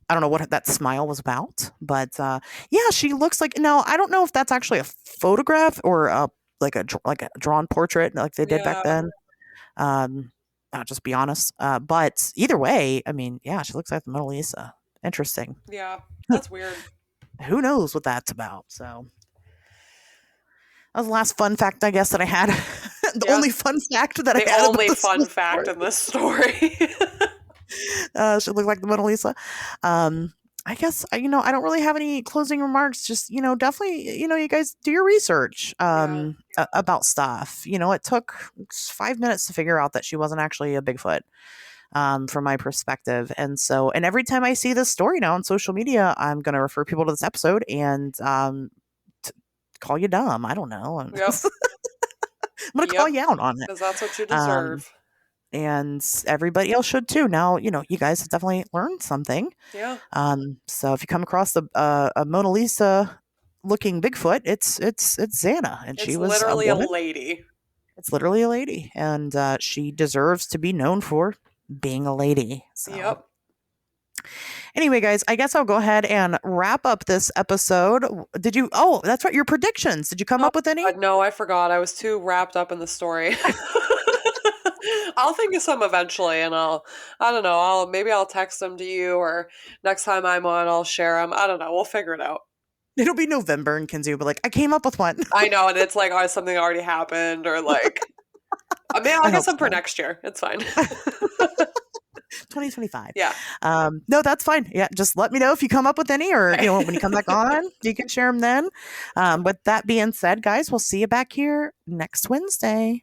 I don't know what that smile was about, but yeah, she looks like. Now I don't know if that's actually a photograph or like a drawn portrait like they did back Yeah. then. Um, I'll just be honest. But either way, I mean, yeah, she looks like the Mona Lisa. Interesting. Yeah, that's weird. Who knows what that's about? So that was the last fun fact, I guess, that I had. The Yeah, only fun fact that I the had about only this fun whole fact story. in this story. She looked like the Mona Lisa. I guess I don't really have any closing remarks. Just definitely you guys do your research Yeah. about stuff. It took 5 minutes to figure out that she wasn't actually a Bigfoot. From my perspective, and every time I see this story now on social media, I'm gonna refer people to this episode and call you dumb. I don't know. I'm Yep. gonna call Yep. you out on it. Because that's what you Um, deserve. and everybody else should too. Now, you guys have definitely learned something. Yeah. So if you come across a Mona Lisa looking Bigfoot, it's Zana, and It's she was a literally a woman. lady. It's literally a lady, and she deserves to be known for being a lady. So. Yep. Anyway, guys, I guess I'll go ahead and wrap up this episode. Did you? Oh, that's right. Your predictions. Did you come Oh, up with any? God, no, I forgot. I was too wrapped up in the story. I'll think of some eventually, and I don't know, maybe I'll text them to you, or next time I'm on, I'll share them. I don't know. We'll figure it out. It'll be November, and Kenzie will be like, "I came up with one." I know, and it's like, oh, something already happened, or like, I mean, I'll I get hope some for so. next year. It's fine. 2025. Yeah. No, that's fine. Yeah, just let me know if you come up with any, or when you come back on, you can share them then. With that being said, guys, we'll see you back here next Wednesday.